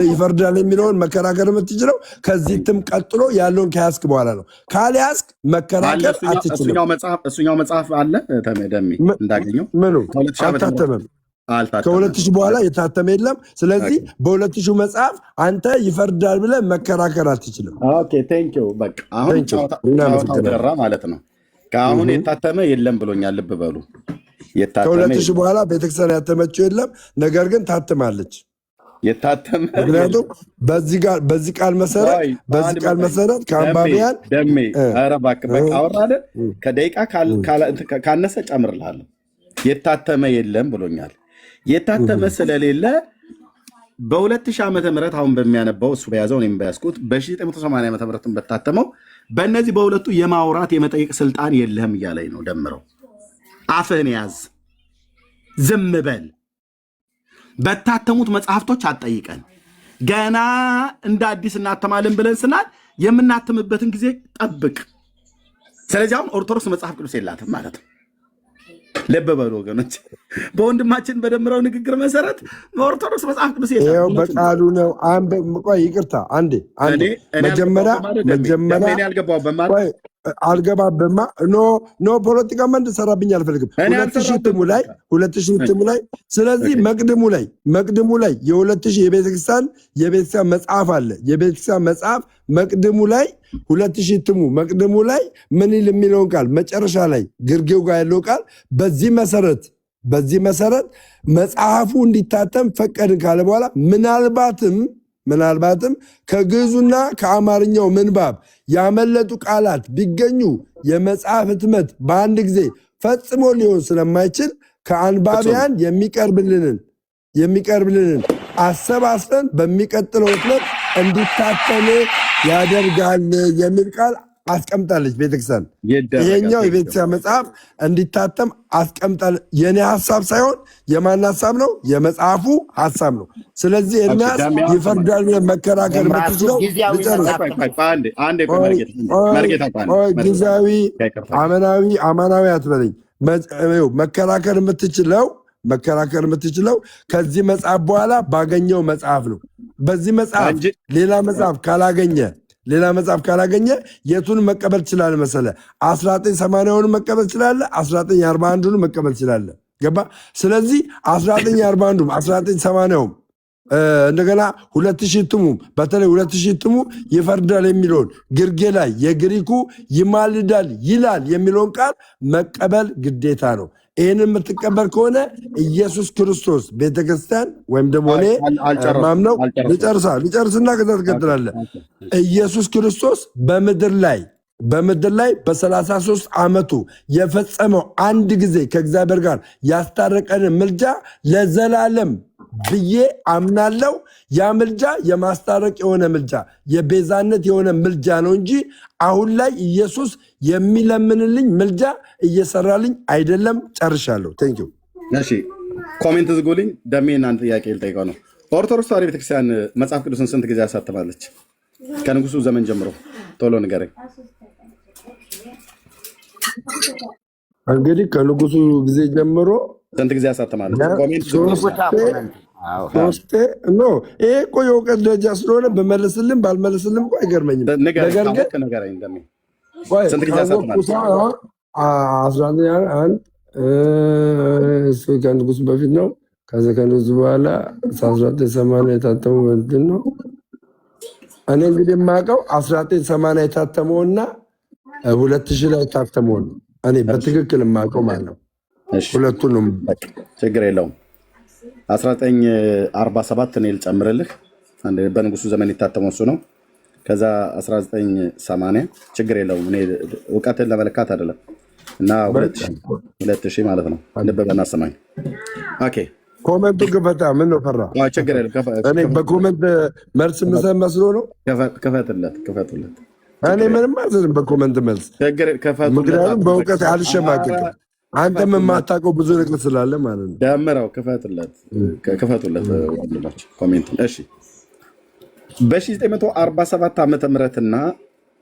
ይፈርዳል የሚለውን መከራከር የምትችለው ከዚህ እትም ቀጥሎ ያለውን ከያዝክ በኋላ ነው። ካልያዝክ መከራከር አትችልም። እሱኛው መጽሐፍ አለ ደሜ እንዳገኘው ምኑ አልታተመም። ከ2000 በኋላ የታተመ የለም። ስለዚህ በ2000 መጽሐፍ አንተ ይፈርዳል ብለህ መከራከር አትችልም። ኦኬ ቴንክ ዩ። በቃ አሁን ጫወታ ማለት ነው። ከአሁን የታተመ የለም ብሎኛል። ልብ በሉ። ከ2000 በኋላ ቤተክርስቲያን ያተመችው የለም፣ ነገር ግን ታትማለች። ምክንያቱም በዚህ ቃል መሰረት ከአንባቢያን ደሜ ኧረ እባክህ በቃ አወራደ ከደቂቃ ካነሰ ጨምርልሃለሁ። የታተመ የለም ብሎኛል። የታተመ ስለሌለ በ2000 ዓመተ ምህረት አሁን በሚያነባው እሱ በያዘው እኔም በያዝኩት በ1980 ዓመተ ምህረት በታተመው በእነዚህ በሁለቱ የማውራት የመጠየቅ ስልጣን የለህም እያለኝ ነው። ደምረው አፍህን ያዝ፣ ዝም በል። በታተሙት መጽሐፍቶች አትጠይቀን። ገና እንደ አዲስ እናተማለን ብለን ስናል የምናትምበትን ጊዜ ጠብቅ። ስለዚህ አሁን ኦርቶዶክስ መጽሐፍ ቅዱስ የላትም ማለት ነው። ልብ በሉ ወገኖች፣ በወንድማችን በደምረው ንግግር መሰረት ኦርቶዶክስ መጽሐፍ ቅዱስ የለም በቃሉ ነው። ይቅርታ አንዴ መጀመሪያ አልገባበማ ኖ ፖለቲካ መንድ ሰራብኝ አልፈልግም። 2000 እትሙ ላይ ስለዚህ መቅድሙ ላይ የ2000 የቤተክርስቲያን መጽሐፍ አለ። የቤተክርስቲያን መጽሐፍ መቅድሙ ላይ 2000 እትሙ መቅድሙ ላይ ምን ይል የሚለውን ቃል መጨረሻ ላይ ግርጌው ጋር ያለው ቃል በዚህ መሰረት መጽሐፉ እንዲታተም ፈቀድን ካለ በኋላ ምናልባትም ከግዕዙና ከአማርኛው ምንባብ ያመለጡ ቃላት ቢገኙ የመጽሐፍ ሕትመት በአንድ ጊዜ ፈጽሞ ሊሆን ስለማይችል ከአንባቢያን የሚቀርብልንን አሰባስበን በሚቀጥለው ሕትመት እንዲታተም ያደርጋል የሚል ቃል አስቀምጣለች ቤተክርስቲያን። ይሄኛው የቤተክርስቲያን መጽሐፍ እንዲታተም አስቀምጣለች። የኔ ሀሳብ ሳይሆን የማን ሀሳብ ነው? የመጽሐፉ ሀሳብ ነው። ስለዚህ ኤርምያስ ይፈርዳል ብለህ መከራከር የምትችለው ጊዜያዊ አማናዊ አትበለኝ። መከራከር የምትችለው ከዚህ መጽሐፍ በኋላ ባገኘው መጽሐፍ ነው። በዚህ መጽሐፍ ሌላ መጽሐፍ ካላገኘ የቱን መቀበል ትችላለህ መሰለህ? 1980ውን መቀበል ትችላለህ፣ 1941ን መቀበል ትችላለህ። ገባ? ስለዚህ 1941ም 1980ም እንደገና 2000 እትሙም በተለይ 2000 እትሙ ይፈርዳል የሚለውን ግርጌ ላይ የግሪኩ ይማልዳል ይላል የሚለውን ቃል መቀበል ግዴታ ነው። ይህንን የምትቀበል ከሆነ ኢየሱስ ክርስቶስ ቤተክርስቲያን ወይም ደግሞ እኔ ማምነው ልጨርስና ከዛ ትቀጥላለህ። ኢየሱስ ክርስቶስ በምድር ላይ በ33 ዓመቱ የፈጸመው አንድ ጊዜ ከእግዚአብሔር ጋር ያስታረቀንን ምልጃ ለዘላለም ብዬ አምናለው። ያ ምልጃ የማስታረቅ የሆነ ምልጃ የቤዛነት የሆነ ምልጃ ነው እንጂ አሁን ላይ ኢየሱስ የሚለምንልኝ ምልጃ እየሰራልኝ አይደለም። ጨርሻለሁ። ቴንኪው። እሺ ኮሜንት ዝጉልኝ። ደሜ እናንተ ጥያቄ ልጠይቀው ነው። ኦርቶዶክስ ተዋሕዶ ቤተክርስቲያን መጽሐፍ ቅዱስን ስንት ጊዜ ያሳትማለች? ከንጉሱ ዘመን ጀምሮ ቶሎ ንገረኝ። እንግዲህ ከንጉሱ ጊዜ ጀምሮ ስንት ጊዜ ያሳትማለች? ይሄ እኮ የእውቀት ደረጃ ስለሆነ በመለስልም ባልመለስልም እኮ አይገርመኝም። ነገር ግን ስንት ጊዜ ያሳትማለች? ከንጉሱ በፊት ነው። ከዚ ከንጉሱ በኋላ 1980 የታተመው ምንድን ነው? እኔ እንግዲህ የማውቀው 1980 የታተመውና 2000 ላይ የታተመው ነው። እኔ በትክክል የማውቀው ማለት ነው። ሁለቱንም ችግር የለውም። 1947 እኔ ልጨምርልህ። በንጉሱ ዘመን የታተመው እሱ ነው። ከዛ 1980 ችግር የለውም። እኔ እውቀትን ለመለካት አይደለም። እና 2000 ማለት ነው። ልብ በና ሰማኝ። ኦኬ ኮመንቱ ክፈታ። ምን ነው ፈራ? ችግር የለም። እኔ በኮመንት መልስ ምሰብ መስሎ ነው። ክፈትለት። እኔ ምንም አልልም በኮመንት መልስ። ምክንያቱም በእውቀት አልሸማቅቅም። አንተም የማታውቀው ብዙ ነገር ስላለ ማለት ነው። ደምረው ክፈቱለት ወንድማችን ኮሜንት። እሺ በ1947 ዓመተ ምህረት እና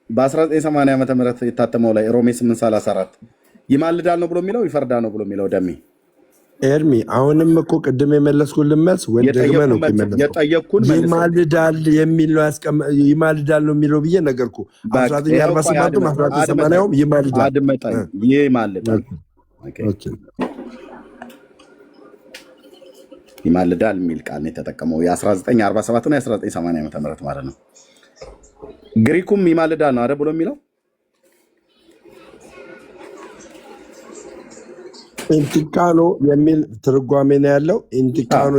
በ1980 ዓመተ ምህረት የታተመው ላይ ሮሜ 8:34 ይማልዳል ነው ብሎ የሚለው ይፈርዳል ነው ብሎ የሚለው ደሜ ኤርሚ አሁንም እኮ ቅድም የመለስኩልን መልስ ወይ ደግመህ ነው የጠየቅኩን ይማልዳል የሚል ነው ይማልዳል ነው የሚለው ብዬ ነገርኩ። 1947 1980 ይማልዳል ይማልዳል የሚል ቃል ነው የተጠቀመው። የ1947 እና የ1980 ዓመተ ምህረት ማለት ነው። ግሪኩም ይማልዳል ነው አይደል ብሎ የሚለው ኢንቲካኖ የሚል ትርጓሜ ነው ያለው። ኢንቲካኖ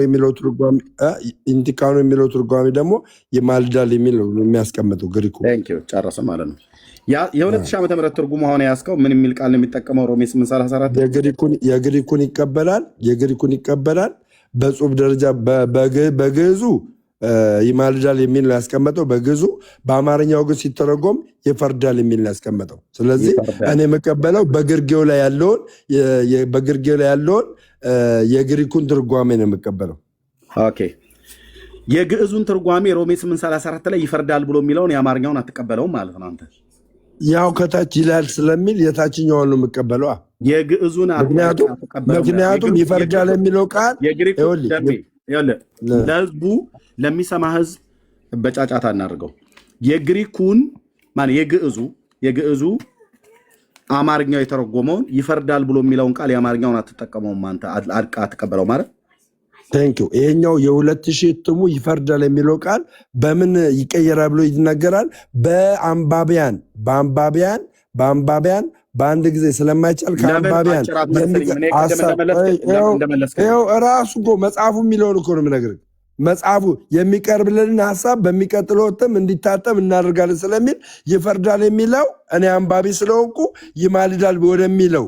የሚለው ትርጓሜ ደግሞ ይማልዳል የሚል ነው የሚያስቀምጠው ግሪኩ። ጨረሰ ማለት ነው። የ2000 ዓመተ ምህረት ትርጉም አሁን ያስከው ምን የሚል ቃል ነው የሚጠቀመው? ሮሜ 8:34 የግሪኩን ይቀበላል። በጽሁፍ ደረጃ በግዕዙ ይማልዳል የሚል ነው ያስቀመጠው በግዕዙ። በአማርኛው ግን ሲተረጎም ይፈርዳል የሚል ነው ያስቀመጠው። ስለዚህ እኔ የምቀበለው በግርጌው ላይ ያለውን የግሪኩን ትርጓሜ ነው የምቀበለው። ኦኬ የግዕዙን ትርጓሜ ሮሜ 8:34 ላይ ይፈርዳል ብሎ የሚለውን የአማርኛውን አትቀበለውም ማለት ነው አንተ? ያው ከታች ይላል ስለሚል የታችኛውን ነው የምቀበለው። የግዕዙን ምክንያቱም ይፈርዳል የሚለው ቃል ለህዝቡ ለሚሰማ ህዝብ በጫጫታ እናድርገው። የግሪኩን የግዕዙ አማርኛው የተረጎመውን ይፈርዳል ብሎ የሚለውን ቃል የአማርኛውን አትጠቀመውም አንተ? አትቀበለው ማለት ቴንኪው። ይሄኛው የ2000 እትሙ ይፈርዳል የሚለው ቃል በምን ይቀየራል ብሎ ይናገራል? በአንባቢያን በአንድ ጊዜ ስለማይቻል ከአንባቢያን ራሱ እኮ መጽሐፉ የሚለውን እኮ ነው የምነግርህ። መጽሐፉ የሚቀርብልንን ሀሳብ በሚቀጥለው እትም እንዲታተም እናደርጋለን ስለሚል ይፈርዳል የሚለው እኔ አንባቢ ስለሆንኩ ይማልዳል ወደሚለው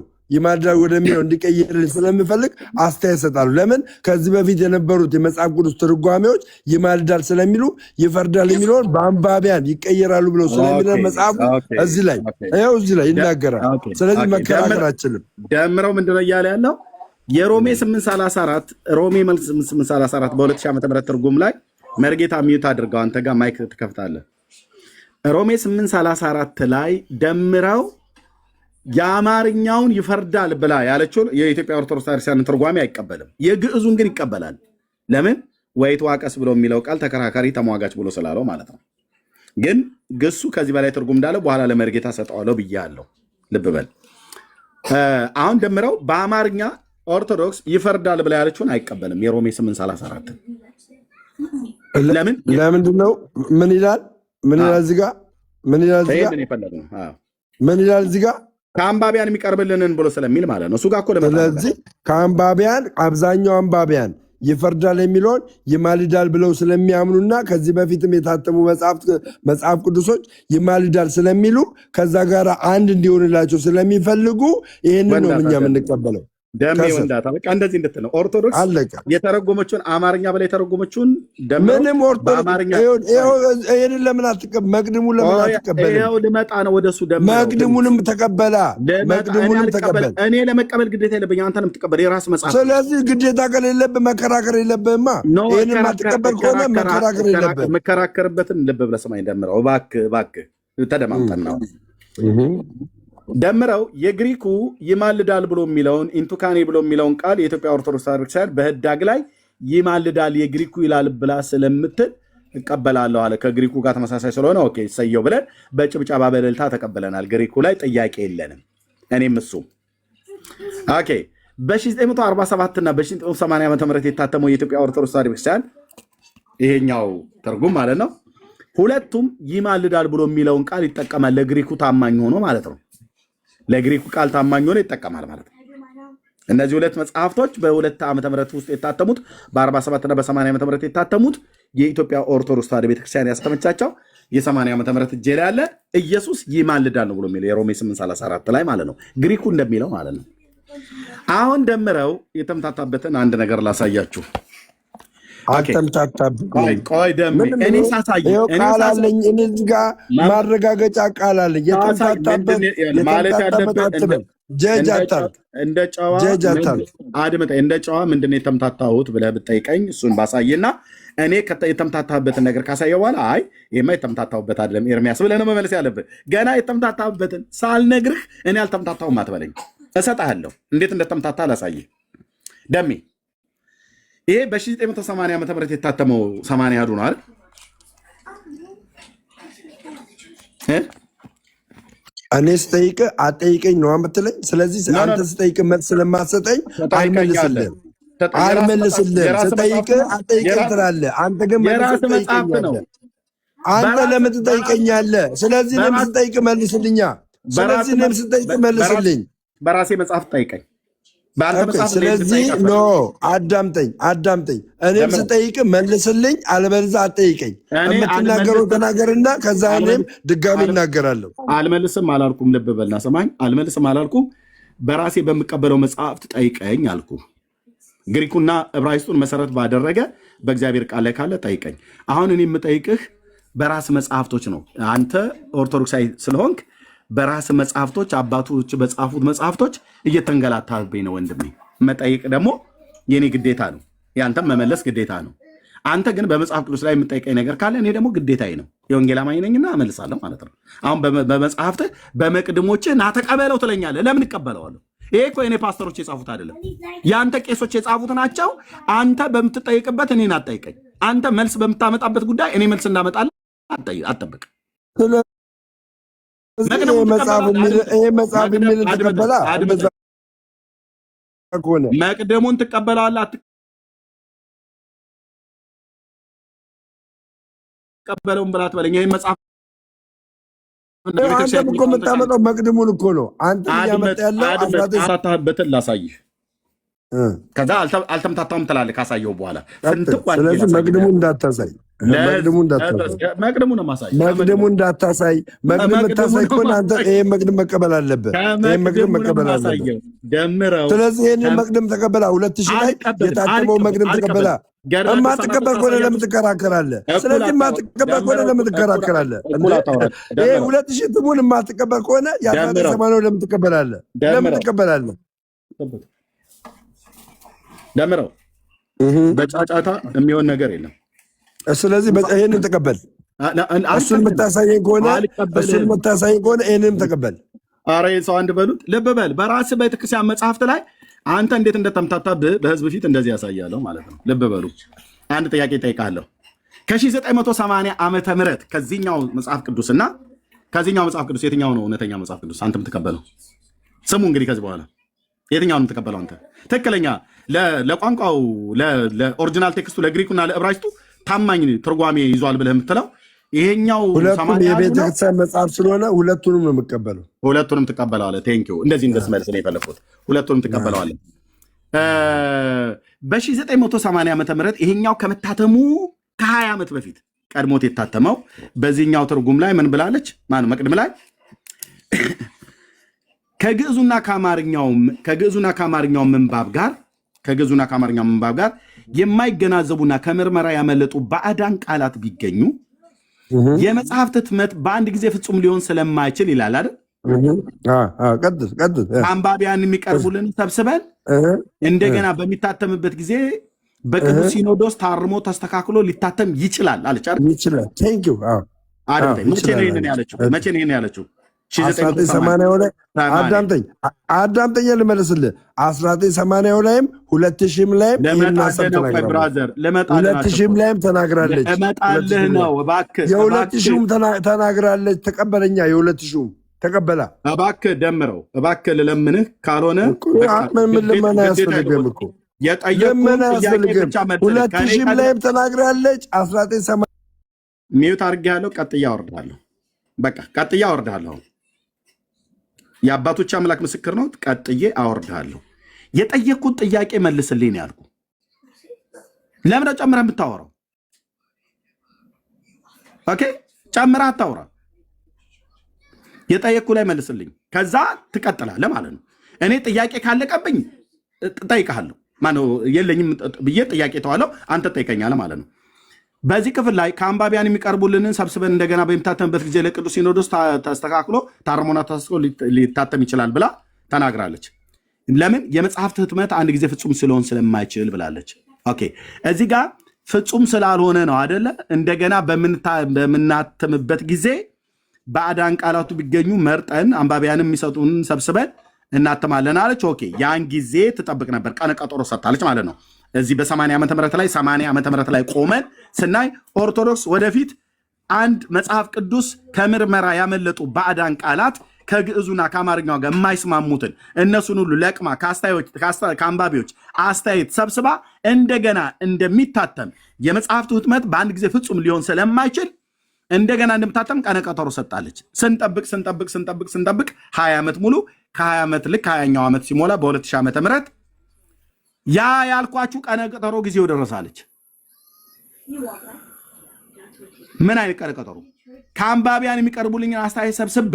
እንዲቀይርልኝ ስለምፈልግ አስተያየት እሰጣለሁ። ለምን ከዚህ በፊት የነበሩት የመጽሐፍ ቅዱስ ትርጓሜዎች ይማልዳል ስለሚሉ ይፈርዳል የሚለውን በአንባቢያን ይቀየራሉ ብለው ስለሚለን መጽሐፉ እዚህ ላይ ይናገራል። ስለዚህ መከራከር አችልም። ደምረው ምንድነው እያለ ያለው? የሮሜ 8:34 በ2000 ዓመተ ምህረት ትርጉም ላይ መርጌታ ሚዩት አድርገው አንተ ጋር ማይክ ትከፍታለህ። ሮሜ 8:34 ላይ ደምረው የአማርኛውን ይፈርዳል ብላ ያለችውን የኢትዮጵያ ኦርቶዶክስ ክርስቲያን ትርጓሜ አይቀበልም። የግዕዙን ግን ይቀበላል። ለምን? ወይትዋቀስ ብሎ የሚለው ቃል ተከራካሪ ተሟጋች ብሎ ስላለው ማለት ነው። ግን ግሱ ከዚህ በላይ ትርጉም እንዳለው በኋላ ለመርጌታ ሰጠዋለሁ ብያለሁ። ልብ በል። አሁን ደምረው በአማርኛ ኦርቶዶክስ ይፈርዳል ብላ ያለችውን አይቀበልም። የሮሜ 8:34 ለምን? ለምንድን ነው? ምን ይላል እዚህ ጋር? ምን ይላል እዚህ ጋር? ከአንባቢያን የሚቀርብልንን ብሎ ስለሚል ማለት ነው። እሱ ጋር እኮ ስለዚህ ከአንባቢያን አብዛኛው አንባቢያን ይፈርዳል የሚለውን ይማልዳል ብለው ስለሚያምኑና ከዚህ በፊትም የታተሙ መጽሐፍ ቅዱሶች ይማልዳል ስለሚሉ ከዛ ጋር አንድ እንዲሆንላቸው ስለሚፈልጉ ይህንን ነው እኛ የምንቀበለው። ደሜ ወንዳታ በቃ እንደዚህ እንድትል ነው። ኦርቶዶክስ የተረጎመችውን አማርኛ በላይ የተረጎመችውን ምንም ኦርቶዶክስ ይሄንን ለምን አትቀበል? መቅድሙ ለምን አትቀበል? ይኸው ልመጣ ነው ወደሱ። ደሜ መቅድሙንም ተቀበላ። መቅድሙንም ተቀበል። እኔ ለመቀበል ግዴታ የለብኝ፣ አንተ ነው የምትቀበል። የራስ መጽሐፍ። ስለዚህ ግዴታ ከሌለብህ መከራከር የለብህማ። ይሄንን ማትቀበል ከሆነ መከራከር የለብህም። የምከራከርበትን ልብ ብለህ ስማኝ ደምረው፣ እባክህ ተደማምጠን ነው ደምረው። የግሪኩ ይማልዳል ብሎ የሚለውን ኢንቱካኔ ብሎ የሚለውን ቃል የኢትዮጵያ ኦርቶዶክስ ቤተክርስቲያን በህዳግ ላይ ይማልዳል የግሪኩ ይላል ብላ ስለምትል እቀበላለሁ አለ። ከግሪኩ ጋር ተመሳሳይ ስለሆነ ኦኬ ሰየው ብለን በጭብጨባ በእልልታ ተቀበለናል። ግሪኩ ላይ ጥያቄ የለንም። እኔም እሱም ኦኬ። በ1947 እና በ1980 ዓ.ም የታተመው የኢትዮጵያ ኦርቶዶክስ ቤተክርስቲያን ይሄኛው ትርጉም ማለት ነው። ሁለቱም ይማልዳል ብሎ የሚለውን ቃል ይጠቀማል። ለግሪኩ ታማኝ ሆኖ ማለት ነው። ለግሪኩ ቃል ታማኝ ሆኖ ይጠቀማል ማለት ነው። እነዚህ ሁለት መጽሐፍቶች በ2 ዓመተ ምህረት ውስጥ የታተሙት በ47 እና በ80 ዓመተ ምህረት የታተሙት የኢትዮጵያ ኦርቶዶክስ ተዋሕዶ ቤተክርስቲያን ያስተመቻቸው የ80 ዓመተ ምህረት እጄ ላይ ያለ ኢየሱስ ይማልዳል ነው ብሎ የሚለው የሮሜ 8:34 ላይ ማለት ነው። ግሪኩ እንደሚለው ማለት ነው። አሁን ደምረው የተምታታበትን አንድ ነገር ላሳያችሁ። ቆይ ደሜ እኔ ሳሳይ ቃል አለኝ። እኔ እዚህ ጋር ማረጋገጫ ቃል አለኝ። የተምታታበት ጀጅ አታርግ። እንደ ጨዋ ምንድነው የተምታታሁት ብለህ ብጠይቀኝ እሱን ባሳይና እኔ የተምታታበትን ነገር ካሳየው በኋላ አይ ይሄማ የተምታታሁበት አይደለም ኤርሚያስ ብለህ ነው መመለስ ያለብህ። ገና የተምታታበትን ሳልነግርህ እኔ አልተምታታሁም አትበለኝ። እሰጥሃለሁ እንዴት እንደተምታታ ላሳይህ ደሜ። ይሄ በ1980 ዓ.ም የታተመው 80 አዱ ነው አይደል? እኔ ስጠይቅህ አጠይቀኝ ነው የምትለኝ። ስለዚህ አንተ ስጠይቅህ መልስ ስለማትሰጠኝ አልመልስልህም። ስጠይቅህ አጠይቀኝ ትላለህ። አንተ ግን መልስ ትጠይቀኛለህ። አንተ ለምን ትጠይቀኛለህ? ስለዚህ እኔም ስጠይቅህ መልስልኛ። ስለዚህ እኔም ስጠይቅህ መልስልኝ። በራሴ መጽሐፍ ጠይቀኝ። ስለዚህ ኖ አዳምጠኝ። እኔም ስጠይቅ መልስልኝ፣ አለበለዚያ አጠይቀኝ። የምትናገረው ተናገርና ከዛ እኔም ድጋሚ እናገራለሁ። አልመልስም አላልኩም። ልብ በልና ሰማኝ። አልመልስም አላልኩም። በራሴ በምቀበለው መጽሐፍት ጠይቀኝ አልኩ። ግሪኩና ዕብራይስጡን መሰረት ባደረገ በእግዚአብሔር ቃል ላይ ካለ ጠይቀኝ። አሁን እኔ የምጠይቅህ በራስ መጽሐፍቶች ነው። አንተ ኦርቶዶክሳዊ ስለሆንክ በራስ መጽሐፍቶች አባቶች በጻፉት መጽሐፍቶች እየተንገላታብኝ ነው ወንድሜ። መጠይቅ ደግሞ የኔ ግዴታ ነው፣ ያንተም መመለስ ግዴታ ነው። አንተ ግን በመጽሐፍ ቅዱስ ላይ የምጠይቀኝ ነገር ካለ እኔ ደግሞ ግዴታዬ ነው፣ የወንጌል አማኝ ነኝና እመልሳለሁ ማለት ነው። አሁን በመጽሐፍትህ በመቅድሞችህ ና ተቀበለው ትለኛለህ። ለምን እቀበለዋለሁ? ይሄ እኮ የኔ ፓስተሮች የጻፉት አይደለም፣ የአንተ ቄሶች የጻፉት ናቸው። አንተ በምትጠይቅበት እኔን አትጠይቀኝ። አንተ መልስ በምታመጣበት ጉዳይ እኔ መልስ እንዳመጣልህ አትጠብቅ። መቅደሙን ትቀበለዋለህ አትቀበለውም ብላ ትበለኝ። ይህ መጽሐፍ አንተ እኮ የምታመጣው መቅድሙን እኮ ነው። አንተ እያመጣ ያለው ላሳይህ። ከዛ አልተምታታውም ትላለህ ካሳየው በኋላ። ስለዚህ መቅድሙ እንዳታሳይ፣ መቅድሙ እንዳታሳይ። መቅድም የምታሳይ ከሆነ አንተ ይሄን መቅድም መቀበል አለብህ። ይሄን መቅድም መቀበል አለብህ። ስለዚህ ይህንን መቅድም ተቀበላ። 2000 ላይ የታተመው መቅድም ተቀበላ። የማትቀበል ከሆነ ለምን ትከራከራለህ? ስለዚህ የማትቀበል ከሆነ ለምን ትከራከራለህ? ይሄ 2000 ትሙን የማትቀበል ከሆነ የ1980 ለምን ትቀበላለህ? ለምን ትቀበላለህ? ደምረው በጫጫታ የሚሆን ነገር የለም። ስለዚህ ይህንን ተቀበል። እሱን የምታሳየኝ ከሆነ ይህንንም ተቀበል። ኧረ ሰው አንድ በሉት። ልብ በል። በራስህ ቤተክርስቲያን መጽሐፍት ላይ አንተ እንዴት እንደተምታታብህ በህዝብ ፊት እንደዚህ ያሳያለሁ ማለት ነው። ልብ በሉ። አንድ ጥያቄ እጠይቃለሁ። ከ1980 ዓመተ ምህረት ከዚህኛው መጽሐፍ ቅዱስና ከዚህኛው መጽሐፍ ቅዱስ የትኛው ነው እውነተኛ መጽሐፍ ቅዱስ አንተ የምትቀበለው? ስሙ እንግዲህ ከዚህ በኋላ የትኛውን የምትቀበለው አንተ? ትክክለኛ ለቋንቋው ለኦሪጂናል ቴክስቱ ለግሪኩና ለዕብራይስጡ ታማኝ ትርጓሜ ይዟል ብለህ የምትለው ይሄኛው ሁለቱም የቤተክርስቲያን መጽሐፍ ስለሆነ ሁለቱንም ነው የምቀበለው። ሁለቱንም ትቀበለዋለህ። ቴንኪው። እንደዚህ እንደስመልስ ነው የፈለኩት። ሁለቱንም ትቀበለዋለህ። በ1980 ዓመተ ምህረት ይሄኛው ከመታተሙ ከ20 ዓመት በፊት ቀድሞት የታተመው በዚህኛው ትርጉም ላይ ምን ብላለች? ማነው መቅድም ላይ ከግዕዙና ከአማርኛው ምንባብ ጋር የማይገናዘቡና ከምርመራ ያመለጡ ባዕዳን ቃላት ቢገኙ የመጽሐፍት ህትመት በአንድ ጊዜ ፍጹም ሊሆን ስለማይችል ይላል አይደል? አንባቢያን የሚቀርቡልን ሰብስበን እንደገና በሚታተምበት ጊዜ በቅዱስ ሲኖዶስ ታርሞ ተስተካክሎ ሊታተም ይችላል አለች አይደል? ይችላል። ቴንክ ዩ መቼ ነው ይሄንን ያለችው? 1980 አዳምጠኝ ልመልስልህ። 1980 ላይም 2000 ላይም 2000 ላይም ተናግራለች። እመጣልህ ነው እባክህ። የ2000ም ተናግራለች። ተቀበለኛ የ2000ም ተቀበላ። እባክህ ደምረው እባክህ ልለምንህ። ካልሆነ ምን ልመና ያስፈልግም እኮ ልመና ያስፈልግም። 2000 ላይም ተናግራለች። 1980 ሚዩት አድርጌያለሁ። ቀጥያ አወርዳለሁ። በቃ ቀጥያ አወርዳለሁ። የአባቶች አምላክ ምስክር ነው። ቀጥዬ አወርዳለሁ። የጠየቅኩት ጥያቄ መልስልኝ ነው ያልኩ። ለምን ጨምረህ የምታወራው? ኦኬ ጨምረህ አታውራ። የጠየቅኩ ላይ መልስልኝ። ከዛ ትቀጥላለህ ማለት ነው። እኔ ጥያቄ ካለቀብኝ እጠይቅሃለሁ። ማነው የለኝም ብዬ ጥያቄ ተዋለው፣ አንተ ትጠይቀኛለህ ማለት ነው። በዚህ ክፍል ላይ ከአንባቢያን የሚቀርቡልንን ሰብስበን እንደገና በሚታተምበት ጊዜ ለቅዱስ ሲኖዶስ ተስተካክሎ ታርሞና ተስተካክሎ ሊታተም ይችላል ብላ ተናግራለች። ለምን? የመጽሐፍት ህትመት አንድ ጊዜ ፍጹም ስለሆን ስለማይችል ብላለች። ኦኬ እዚህ ጋር ፍጹም ስላልሆነ ነው አደለ? እንደገና በምናትምበት ጊዜ ባዕዳን ቃላቱ ቢገኙ መርጠን አንባቢያን የሚሰጡን ሰብስበን እናትማለን አለች። ኦኬ ያን ጊዜ ትጠብቅ ነበር። ቀነ ቀጠሮ ሰጥታለች ማለት ነው። እዚህ በ80 ዓመተ ምህረት ላይ ቆመን ስናይ ኦርቶዶክስ ወደፊት አንድ መጽሐፍ ቅዱስ ከምርመራ ያመለጡ ባዕዳን ቃላት ከግዕዙና ከአማርኛው ጋር የማይስማሙትን እነሱን ሁሉ ለቅማ ከአንባቢዎች አስተያየት ሰብስባ እንደገና እንደሚታተም የመጽሐፍቱ ህትመት በአንድ ጊዜ ፍጹም ሊሆን ስለማይችል እንደገና እንደምታተም ቀነ ቀጠሮ ሰጣለች። ስንጠብቅ 20 ዓመት ሙሉ ከ20 ዓመት ልክ 20ኛው ዓመት ሲሞላ በ2000 ዓመተ ምህረት ያ ያልኳችሁ ቀነ ቀጠሮ ጊዜው ደረሳለች። ምን አይነት ቀነ ቀጠሮ? ከአንባቢያን የሚቀርቡልኝን አስተያየት ሰብስቤ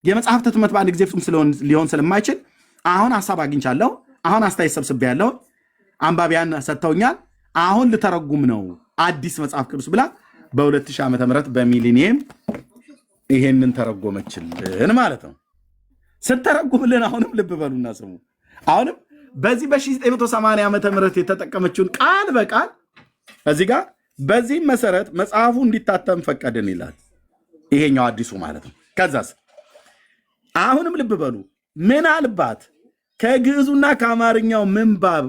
የመጽሐፍት ህትመት በአንድ ጊዜ ፍጹም ሊሆን ስለማይችል አሁን ሀሳብ አግኝቻለሁ። አሁን አስተያየት ሰብስቤ ያለሁ አንባቢያን ሰጥተውኛል። አሁን ልተረጉም ነው አዲስ መጽሐፍ ቅዱስ ብላ በ2000 ዓመተ ምህረት በሚሊኒየም ይሄንን ተረጎመችልን ማለት ነው። ስተረጉምልን አሁንም ልብ በሉና ስሙ። አሁንም በዚህ በ1980 ዓመተ ምህረት የተጠቀመችውን ቃል በቃል እዚህ ጋር በዚህ መሰረት መጽሐፉ እንዲታተም ፈቀድን ይላል። ይሄኛው አዲሱ ማለት ነው። ከዛስ አሁንም ልብ በሉ፣ ምናልባት ከግዕዙና ከአማርኛው ምንባብ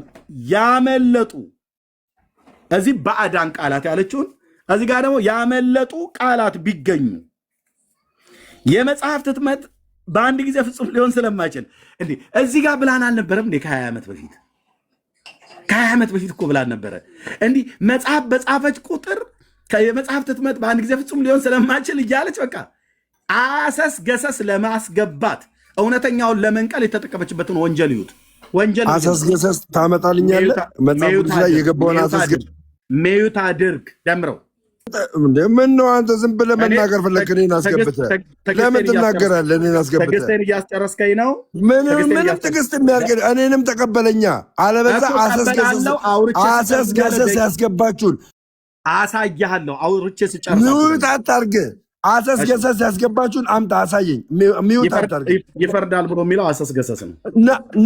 ያመለጡ እዚህ ባዕዳን ቃላት ያለችውን እዚህ ጋር ደግሞ ያመለጡ ቃላት ቢገኙ የመጽሐፍት ህትመት በአንድ ጊዜ ፍጹም ሊሆን ስለማይችል እንዴ እዚህ ጋር ብላን አልነበረም እንዴ? ከ20 ዓመት በፊት ከ20 ዓመት በፊት እኮ ብላን ነበረ። እንዲህ መጽሐፍ በጻፈች ቁጥር የመጽሐፍት ህትመት በአንድ ጊዜ ፍጹም ሊሆን ስለማይችል እያለች በቃ አሰስ ገሰስ ለማስገባት እውነተኛውን ለመንቀል የተጠቀመችበትን ወንጀል ይዩት። ወንጀል አሰስ ገሰስ ታመጣልኛለህ? መጽሐፍ ቅዱስ ላይ የገባውን አሰስ ሜዩት አድርግ ደምረው ምን ነው አንተ ዝም ብለህ መናገር ፈለክ? እኔን አስገብተህ ለምን ትናገራለህ? እኔን አስገብተህ ትዕግስቴን እያስጨረስከኝ ነው። ምንም ትዕግስት የሚያርገኝ እኔንም ተቀበለኛ። አለበዛ አሰስ ገሰስ ያስገባችሁን አሳያለሁ። አውርቼ ስጨርስ ሚውት አታርግ። አሰስ ገሰስ ያስገባችሁን አምጣ አሳየኝ። ሚውት አታርግ። ይፈርዳል ብሎ የሚለው አሰስ ገሰስ ነው።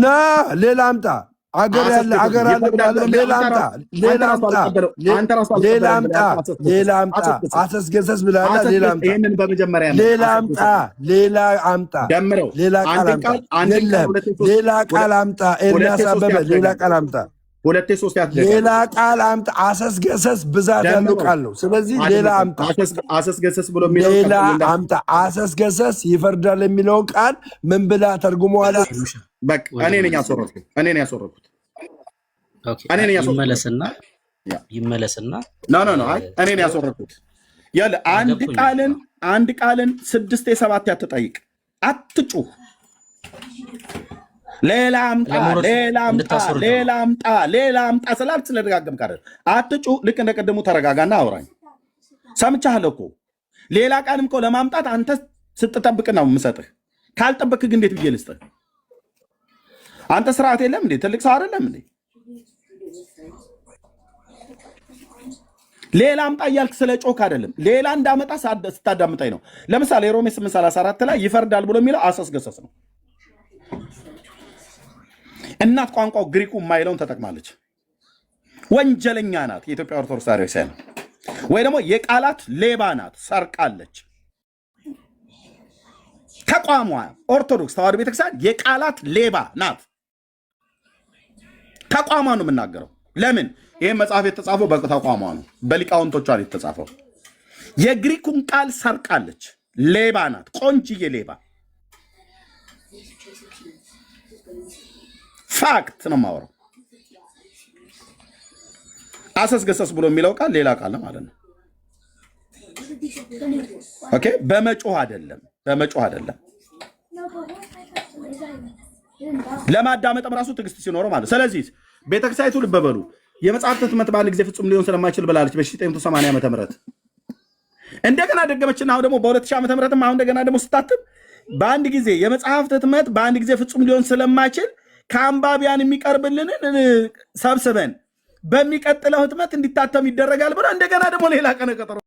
ና ሌላ አምጣ። አገር ያለ አገር አለ። ሌላ አምጣ። አሰስ ገሰስ ብለሃል። ሌላ አምጣ። ይሄንን በመጀመሪያ ሌላ አምጣ። ሌላ አምጣ። ደምረው ሌላ ቃል አምጣ። ሌላ ቃል አምጣ። ኤርሚያስ አበበ ሌላ ቃል አምጣ። ሌላ ቃል አምጣ። አሰስ ገሰስ ብዛት ያለው ቃል ነው። ስለዚህ ሌላ አምጣ። አሰስ ገሰስ ብሎ የሚለው ሌላ አምጣ። አሰስ ገሰስ ይፈርዳል የሚለውን ቃል ምን ብላ ተርጉመዋል? በቃ እኔ ነኝ ያስወረድኩት። ይመለስና ኖ አይ እኔ ነኝ ያስወረድኩት። ያለ አንድ ቃልን 6 7 አትጠይቅ፣ አትጩህ። ሌላ አምጣ ስላልክ ስለደጋገምክ አይደል? አትጩህ። ልክ እንደቀደሙ ተረጋጋና አውራኝ። ሰምቻለሁ እኮ ሌላ ቃልም እኮ ለማምጣት አንተ ስትጠብቅ ነው የምሰጥህ። ካልጠበክ ግን እንዴት ብዬ ልስጥህ? አንተ ስርዓት የለም እንዴ? ትልቅ ሰው አይደለም እንዴ? ሌላ አምጣ እያልክ ስለ ጮክ አይደለም። ሌላ እንዳመጣ ስታዳምጣኝ ነው። ለምሳሌ ሮሜ 8:34 ላይ ይፈርዳል ብሎ የሚለው አሰስገሰስ ነው። እናት ቋንቋው ግሪኩ የማይለውን ተጠቅማለች። ወንጀለኛ ናት የኢትዮጵያ ኦርቶዶክስ ተዋሕዶ ነው። ወይ ደግሞ የቃላት ሌባ ናት፣ ሰርቃለች። ተቋሟ ኦርቶዶክስ ተዋሕዶ ቤተክርስቲያን የቃላት ሌባ ናት። ተቋሟ ነው የምናገረው። ለምን ይህ መጽሐፍ የተጻፈው በተቋሟ ነው፣ በሊቃውንቶቿ ነው የተጻፈው። የግሪኩን ቃል ሰርቃለች፣ ሌባ ናት፣ ቆንጅዬ ሌባ። ፋክት ነው የማወራው። አሰስገሰስ ብሎ የሚለው ቃል ሌላ ቃል ነው ማለት ነው። ኦኬ፣ በመጮህ አይደለም፣ በመጮህ አይደለም። ለማዳመጥም ራሱ ትዕግስት ሲኖረው ማለት። ስለዚህ ቤተክርስቲያኒቱ ልብ በሉ የመጽሐፍ ህትመት በአንድ ጊዜ ፍጹም ሊሆን ስለማይችል ብላለች በ1980 ዓመተ ምህረት እንደገና ደገመችና አሁን ደግሞ በ2000 ዓመተ ምህረት አሁን እንደገና ደግሞ ስታትም በአንድ ጊዜ የመጽሐፍ ህትመት በአንድ ጊዜ ፍጹም ሊሆን ስለማይችል ከአንባቢያን የሚቀርብልንን ሰብስበን በሚቀጥለው ህትመት እንዲታተም ይደረጋል ብላ እንደገና ደግሞ ሌላ ቀነ ቀጠሮ